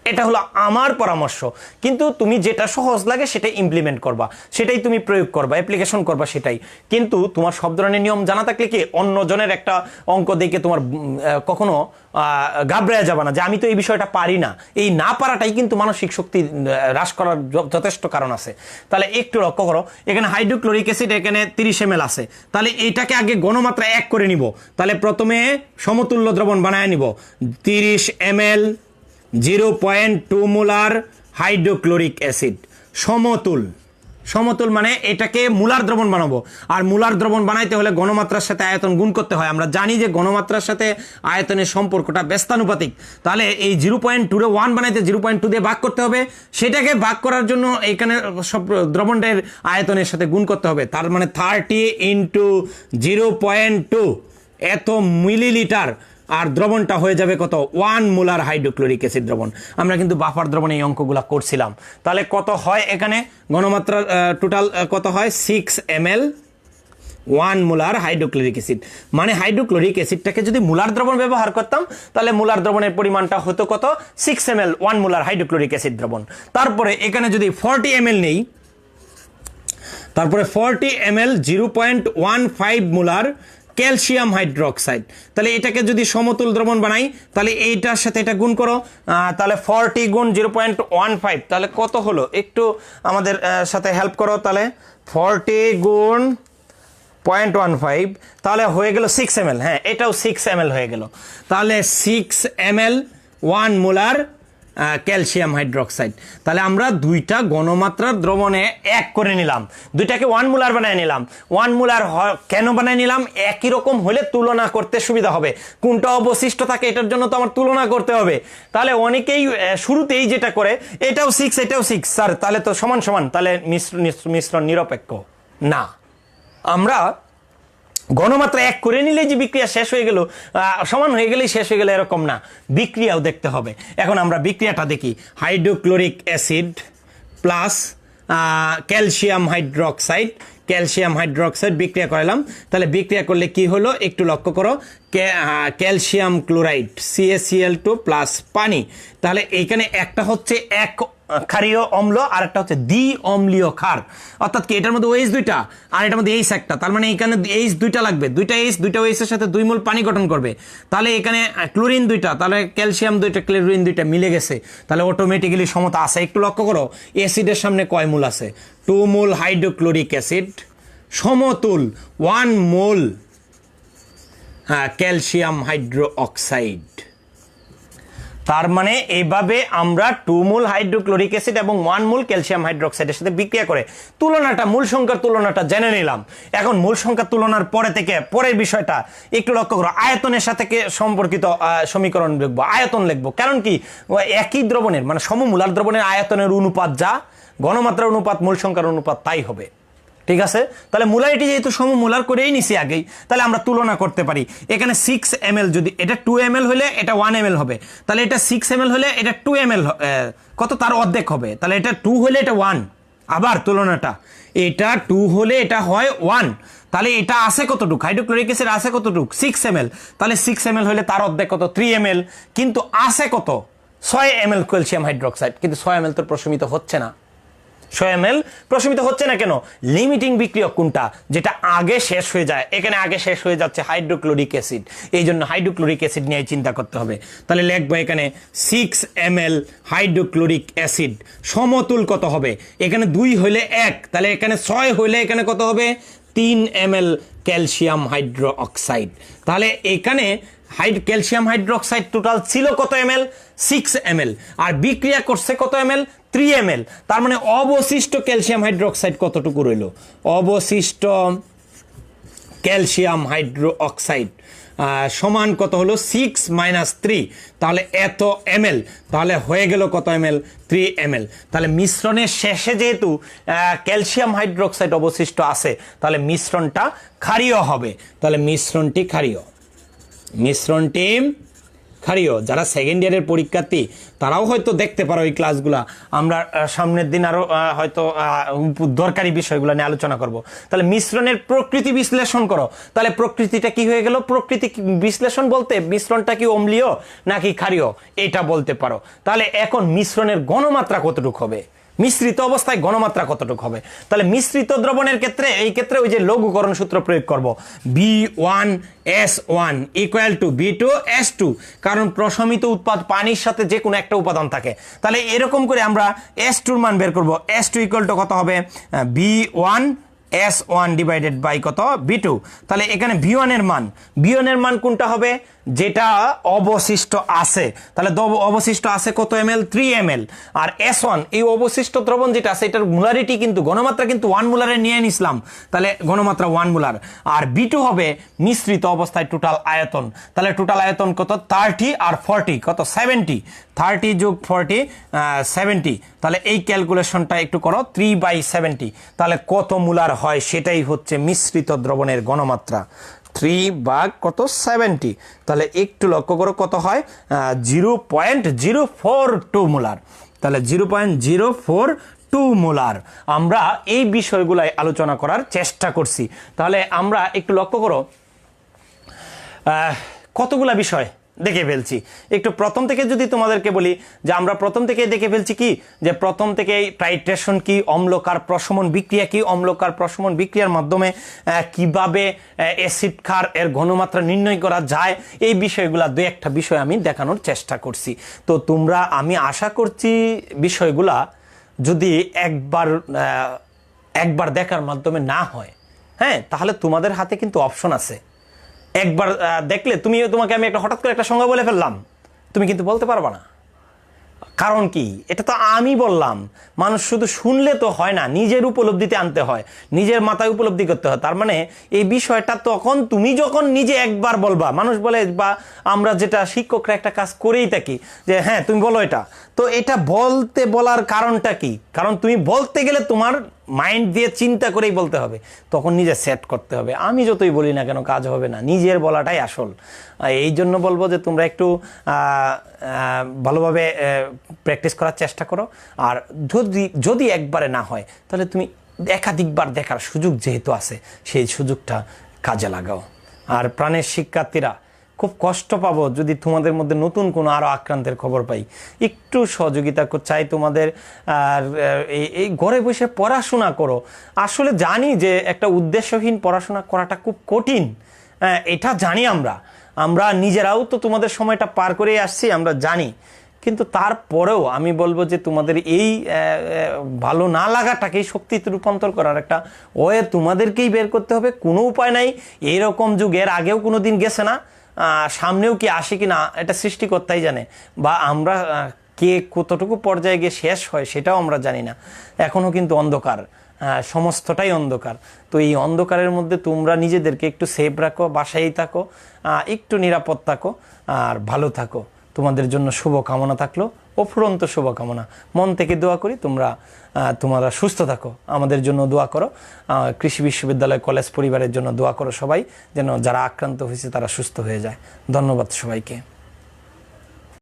এটা হলো আমার পরামর্শ। কিন্তু তুমি যেটা সহজ লাগে সেটাই ইমপ্লিমেন্ট করবা, সেটাই তুমি প্রয়োগ করবা, অ্যাপ্লিকেশন করবা সেটাই। কিন্তু তোমার সব ধরনের নিয়ম জানা থাকলে কি অন্যজনের একটা অঙ্ক দেখে তোমার কখনো ঘাবড়ে যাবে না যে আমি তো এই বিষয়টা পারি না। এই না পারাটাই কিন্তু মানসিক শক্তি হ্রাস করার যথেষ্ট কারণ আছে। তাহলে একটু লক্ষ্য করো, এখানে হাইড্রোক্লোরিক অ্যাসিড এখানে 30 ml আছে, তাহলে এটাকে আগে গণমাত্রা 1 করে নিব। তাহলে প্রথমে সমতুল্য দ্রবণ বানায় নিব, 30 ml 0.2 মোলার হাইড্রোক্লোরিক অ্যাসিড। সমতুল মানে এটাকে মোলার দ্রবণ বানাবো, আর মোলার দ্রবণ বানাইতে হলে গণমাত্রার সাথে আয়তন গুণ করতে হয়। আমরা জানি যে গণমাত্রার সাথে আয়তনের সম্পর্কটা ব্যস্তানুপাতিক। তাহলে এই 0.2 রে 1 বানাইতে 0.2 দিয়ে ভাগ করতে হবে, সেটাকে ভাগ করার জন্য এখানে সব দ্রবণের আয়তনের সাথে গুণ করতে হবে। তার মানে 30 × 0.2 এত মিলিলিটার, আর দ্রবণটা হয়ে যাবে কত 1 মোলার হাইড্রোক্লোরিক অ্যাসিড দ্রবণ। আমরা কিন্তু বাফার দ্রবণে এই অঙ্কগুলো করছিলাম। তাহলে কত হয় এখানে গণমাত্রা টোটাল কত হয় 6 ml 1 মোলার হাইড্রোক্লোরিক অ্যাসিড। মানে হাইড্রোক্লোরিক অ্যাসিডটাকে যদি মোলার দ্রবণ ব্যবহার করতাম তাহলে মোলার দ্রবণের পরিমাণটা হতো কত 6 ml 1 মোলার হাইড্রোক্লোরিক অ্যাসিড দ্রবণ। তারপরে এখানে যদি 40 ml নেই, তারপরে 40 ml 0.15 মোলার ক্যালসিয়াম হাইড্রোক্সাইড। তাহলে এটাকে যদি সমতুল দ্রবণ বানাই তাহলে এইটার সাথে এটা গুণ করো, তাহলে 40 গুণ 0.15 তাহলে কত হলো একটু আমাদের সাথে হেল্প করো। তাহলে 40 গুণ 0.15 তাহলে হয়ে গেল 6 ml। হ্যাঁ, এটাও 6 ml হয়ে গেল। তাহলে 6 ml 1 মোলার ক্যালসিয়াম হাইড্রোক্সাইড। তাহলে আমরা দুইটা গণমাত্রার দ্রবণে 1 করে নিলাম, দুইটাকে 1 মোলার বানায় নিলাম। 1 মোলার কেন বানায় নিলাম? একই রকম হলে তুলনা করতে সুবিধা হবে, কোনটা অবশিষ্ট থাকে এটার জন্য তো আমার তুলনা করতে হবে। তাহলে অনেকেই শুরুতেই যেটা করে এটাও 6 এটাও 6, স্যার তাহলে তো সমান সমান, তাহলে মিশ্রণ নিরপেক্ষ না। আমরা গণমাত্রা 1 করে নিলে যে বিক্রিয়া শেষ হয়ে গেল, সমান হয়ে গেলেই শেষ হয়ে গেল এরকম না, বিক্রিয়াও দেখতে হবে। এখন আমরা বিক্রিয়াটা দেখি, hydrochloric acid plus calcium hydroxide বিক্রিয়া করালাম। তাহলে বিক্রিয়া করলে কি হলো একটু লক্ষ্য করো, ক্যালসিয়াম ক্লোরাইড CaCl2 প্লাস পানি। তাহলে এইখানে একটা হচ্ছে এক ক্ষারীয় অম্ল আর একটা হচ্ছে দ্বি অম্লীয় ক্ষার, অর্থাৎ কি এটার মধ্যে OH দুইটা আর এটার মধ্যে H একটা, তার মানে এখানে H দুইটা লাগবে, দুইটা OH এর সাথে 2 মোল পানি গঠন করবে। তাহলে এখানে ক্লোরিন দুইটা, তাহলে ক্যালসিয়াম দুইটা ক্লোরিন দুইটা মিলে গেছে, তাহলে অটোমেটিক্যালি সমতা আছে। একটু লক্ষ্য করো অ্যাসিডের সামনে কয় মোল আছে, 2 মোল হাইড্রোক্লোরিক অ্যাসিড সমতুল 1 মোল ক্যালসিয়াম হাইড্রোক্সাইড। তার মানে এইভাবে আমরা 2 মোল হাইড্রোক্লোরিক অ্যাসিড এবং 1 মোল ক্যালসিয়াম হাইড্রোক্সাইডের সাথে বিক্রিয়া করে তুলনাটা, মূল সংখ্যার তুলনাটা জেনে নিলাম। এখন মূল সংখ্যার তুলনার পরে থেকে পরের বিষয়টা একটু লক্ষ্য করো, আয়তনের সাথে সম্পর্কিত সমীকরণ লিখবো, আয়তন লিখবো। কারণ কি, একই দ্রবণের মানে সমমূলার দ্রবণের আয়তনের অনুপাত যা, ঘনমাত্রার অনুপাত মূল সংখ্যার অনুপাত তাই হবে। ঠিক আছে, তাহলে মোলারিটি যেহেতু সমমূলার করেই নিছি আগেই, তাহলে আমরা তুলনা করতে পারি। এখানে 6 ml, যদি এটা 2 ml হলে এটা 1 ml হবে, তাহলে এটা 6 ml হলে এটা 2 ml কত, তার অর্ধেক হবে। তাহলে এটা 2 হলে এটা 1, আবার তুলনাটা, এটা 2 হলে এটা হয় 1, তাহলে এটা আছে কতটুক, হাইড্রোক্লোরিক অ্যাসিড আছে কতটুক 6 ml, তাহলে 6 ml হলে তার অর্ধেক কত 3 ml, কিন্তু আছে কত 6 ml ক্যালসিয়াম হাইড্রোক্সাইড, কিন্তু 6 ml তো প্রশমিত হচ্ছে না। 6 ml প্রশমিত হচ্ছে না কেন, লিমিটিং বিক্রিয়ক কোনটা, যেটা আগে শেষ হয়ে যায়, এখানে আগে শেষ হয়ে যাচ্ছে হাইড্রোক্লোরিক অ্যাসিড, এই জন্য হাইড্রোক্লোরিক অ্যাসিড নিয়ে চিন্তা করতে হবে। তাহলে লিখবো এখানে 6 ml হাইড্রোক্লোরিক অ্যাসিড সমতুল কত হবে, এখানে 2 হইলে 1, তাহলে এখানে 6 হইলে এখানে কত হবে 3 ml ক্যালসিয়াম হাইড্রোক্সাইড। তাহলে এখানে ক্যালসিয়াম হাইড্রোক্সাইড টোটাল ছিল কত ml 6 ml, আর বিক্রিয়া করছে কত ml 3 ml, তার মানে অবশিষ্ট ক্যালসিয়াম হাইড্রোক্সাইড কতটুকু রইল, অবশিষ্ট ক্যালসিয়াম হাইড্রোক্সাইড সমান কত হলো 6 - 3, তাহলে এত ml, তাহলে হয়ে গেল কত ml 3 ml। তাহলে মিশ্রণের শেষে যেহেতু ক্যালসিয়াম হাইড্রোক্সাইড অবশিষ্ট আছে, তাহলে মিশ্রণটা ক্ষারীয় হবে, তাহলে মিশ্রণটি ক্ষারীয়, মিশ্রণটি ক্ষারীয়। যারা সেকেন্ড ইয়ারের পরীক্ষার্থী তারাও হয়তো দেখতে পারো এই ক্লাসগুলা, আমরা সামনের দিন আরো হয়তো দরকারি বিষয়গুলো নিয়ে আলোচনা করব। তাহলে মিশ্রণের প্রকৃতি বিশ্লেষণ করো, তাহলে প্রকৃতিটা কি হয়ে গেল, প্রকৃতি বিশ্লেষণ বলতে মিশ্রণটা কি অম্লীয় নাকি ক্ষারীয় এটা বলতে পারো। তাহলে এখন মিশ্রণের ঘনমাত্রা কতটুকু হবে, মিশ্রিত অবস্থায় ঘনমাত্রা কতটুকু হবে, তাহলে মিশ্রিত দ্রবণের ক্ষেত্রে এই ক্ষেত্রে ওই যে লঘুকরণ সূত্র প্রয়োগ করব, B1S1 = B2S2, কারণ প্রশমিত উৎপাদ পানির সাথে যে কোনো একটা উপাদান থাকে, তাহলে এরকম করে আমরা S2 এর মান বের করব। S2 = কত হবে B1S1 ডিভাইডেড বাই কত B2, তাহলে এখানে B1 এর মান কোনটা হবে, যেটা অবশিষ্ট আছে, তাহলে অবশিষ্ট আছে কত ml 3 ml, আর S1 এই অবশিষ্ট দ্রবণ যেটা আছে এটার মোলারিটি কিন্তু ঘনমাত্রা কিন্তু 1 মোলারে নিয়ে নিছিলাম, তাহলে ঘনমাত্রা 1 মোলার, আর B2 হবে মিশ্রিত অবস্থায় টোটাল আয়তন, তাহলে টোটাল আয়তন কত 30 আর 40 কত 70, 30 + 40 70, তাহলে এই ক্যালকুলেশনটা একটু করো 3/70, তাহলে কত মোলার হয় সেটাই হচ্ছে মিশ্রিত দ্রবণের ঘনমাত্রা, 3 ভাগ কত 70, তাহলে একটু লক্ষ্য করো কত হয় 0.042 মোলার, তাহলে 0.042 মোলার। আমরা এই বিষয়গুলাই আলোচনা করার চেষ্টা করছি। তাহলে আমরা একটু লক্ষ্য করো কতগুলা বিষয় দেখে ফেলছি। একটু প্রথম থেকে যদি তোমাদেরকে বলি যে আমরা প্রথম থেকে দেখে ফেলছি কি, যে প্রথম থেকে টাইট্রেশন কি, অম্লকার প্রশমন বিক্রিয়া কি, অম্লকার প্রশমন বিক্রিয়ার মাধ্যমে কিভাবে অ্যাসিড ক্ষার এর ঘনমাত্রা নির্ণয় করা যায়, এই বিষয়গুলা দুই একটা বিষয় আমি দেখানোর চেষ্টা করছি। তো তোমরা, আমি আশা করছি বিষয়গুলা যদি একবার দেখার মাধ্যমে না হয়, হ্যাঁ, তাহলে তোমাদের হাতে কিন্তু অপশন আছে। একবার দেখলে তোমাকে আমি হঠাৎ করে একটা সংজ্ঞা বলে ফেললাম, তুমি কিন্তু বলতে পারবা না। কারণ কি, এটা তো আমি বললাম, মানুষ শুধু শুনলে তো হয় না, নিজের উপলব্ধিতে আনতে হয়, নিজের মাথায় উপলব্ধি করতে হয়। তার মানে এই বিষয়টা তখন তুমি যখন নিজে একবার বলবা, মানুষ বলে, বা আমরা যেটা শিক্ষকরা একটা কাজ করেই থাকি যে হ্যাঁ তুমি বলো এটা, তো এটা বলার কারণটা কি, কারণ তুমি বলতে গেলে তোমার মাইন্ড দিয়ে চিন্তা করেই বলতে হবে, তখন নিজে সেট করতে হবে। আমি যতই বলি না কেন কাজ হবে না, নিজের বলাটাই আসল। এই জন্য বলবো যে তোমরা একটু ভালোভাবে প্র্যাকটিস করার চেষ্টা করো, আর যদি একবারে না হয় তাহলে তুমি একাধিকবার দেখার সুযোগ যেহেতু আছে সেই সুযোগটা কাজে লাগাও। আর প্রাণের শিক্ষার্থীরা, খুব কষ্ট পাবো যদি তোমাদের মধ্যে নতুন কোনো আরও আক্রান্তের খবর পাই, একটু সহযোগিতা চাই তোমাদের। আর এই ঘরে বসে পড়াশোনা করো। আসলে জানি যে একটা উদ্দেশ্যহীন পড়াশোনা করাটা খুব কঠিন, এটা জানি আমরা নিজেরাও তো তোমাদের সময়টা পার করেই আসছি, আমরা জানি, কিন্তু তারপরেও আমি বলবো যে তোমাদের এই ভালো না লাগাটাকেই শক্তিতে রূপান্তর করার একটা ওয়ে তোমাদেরকেই বের করতে হবে। কোনো উপায় নাই, এইরকম যুগ এর আগেও কোনো দিন গেছে না, সামনেও কি আসে কি না এটা সৃষ্টিকর্তাই জানে, বা আমরা কে কতটুকু পর্যায়ে গিয়ে শেষ হয় সেটাও আমরা জানি না। এখনও কিন্তু অন্ধকার, সমস্তটাই অন্ধকার। তো এই অন্ধকারের মধ্যে তোমরা নিজেদেরকে একটু সেফ রাখো, বাসায় থাকো, একটু নিরাপদ থাকো আর ভালো থাকো। তোমাদের জন্য শুভকামনা থাকলো, অফুরন্ত শুভকামনা। মন থেকে দোয়া করি তোমরা সুস্থ থাকো। আমাদের জন্য দোয়া করো, কৃষি বিশ্ববিদ্যালয় কলেজ পরিবারের জন্য দোয়া করো সবাই, যেন যারা আক্রান্ত হয়েছে তারা সুস্থ হয়ে যায়। ধন্যবাদ সবাইকে।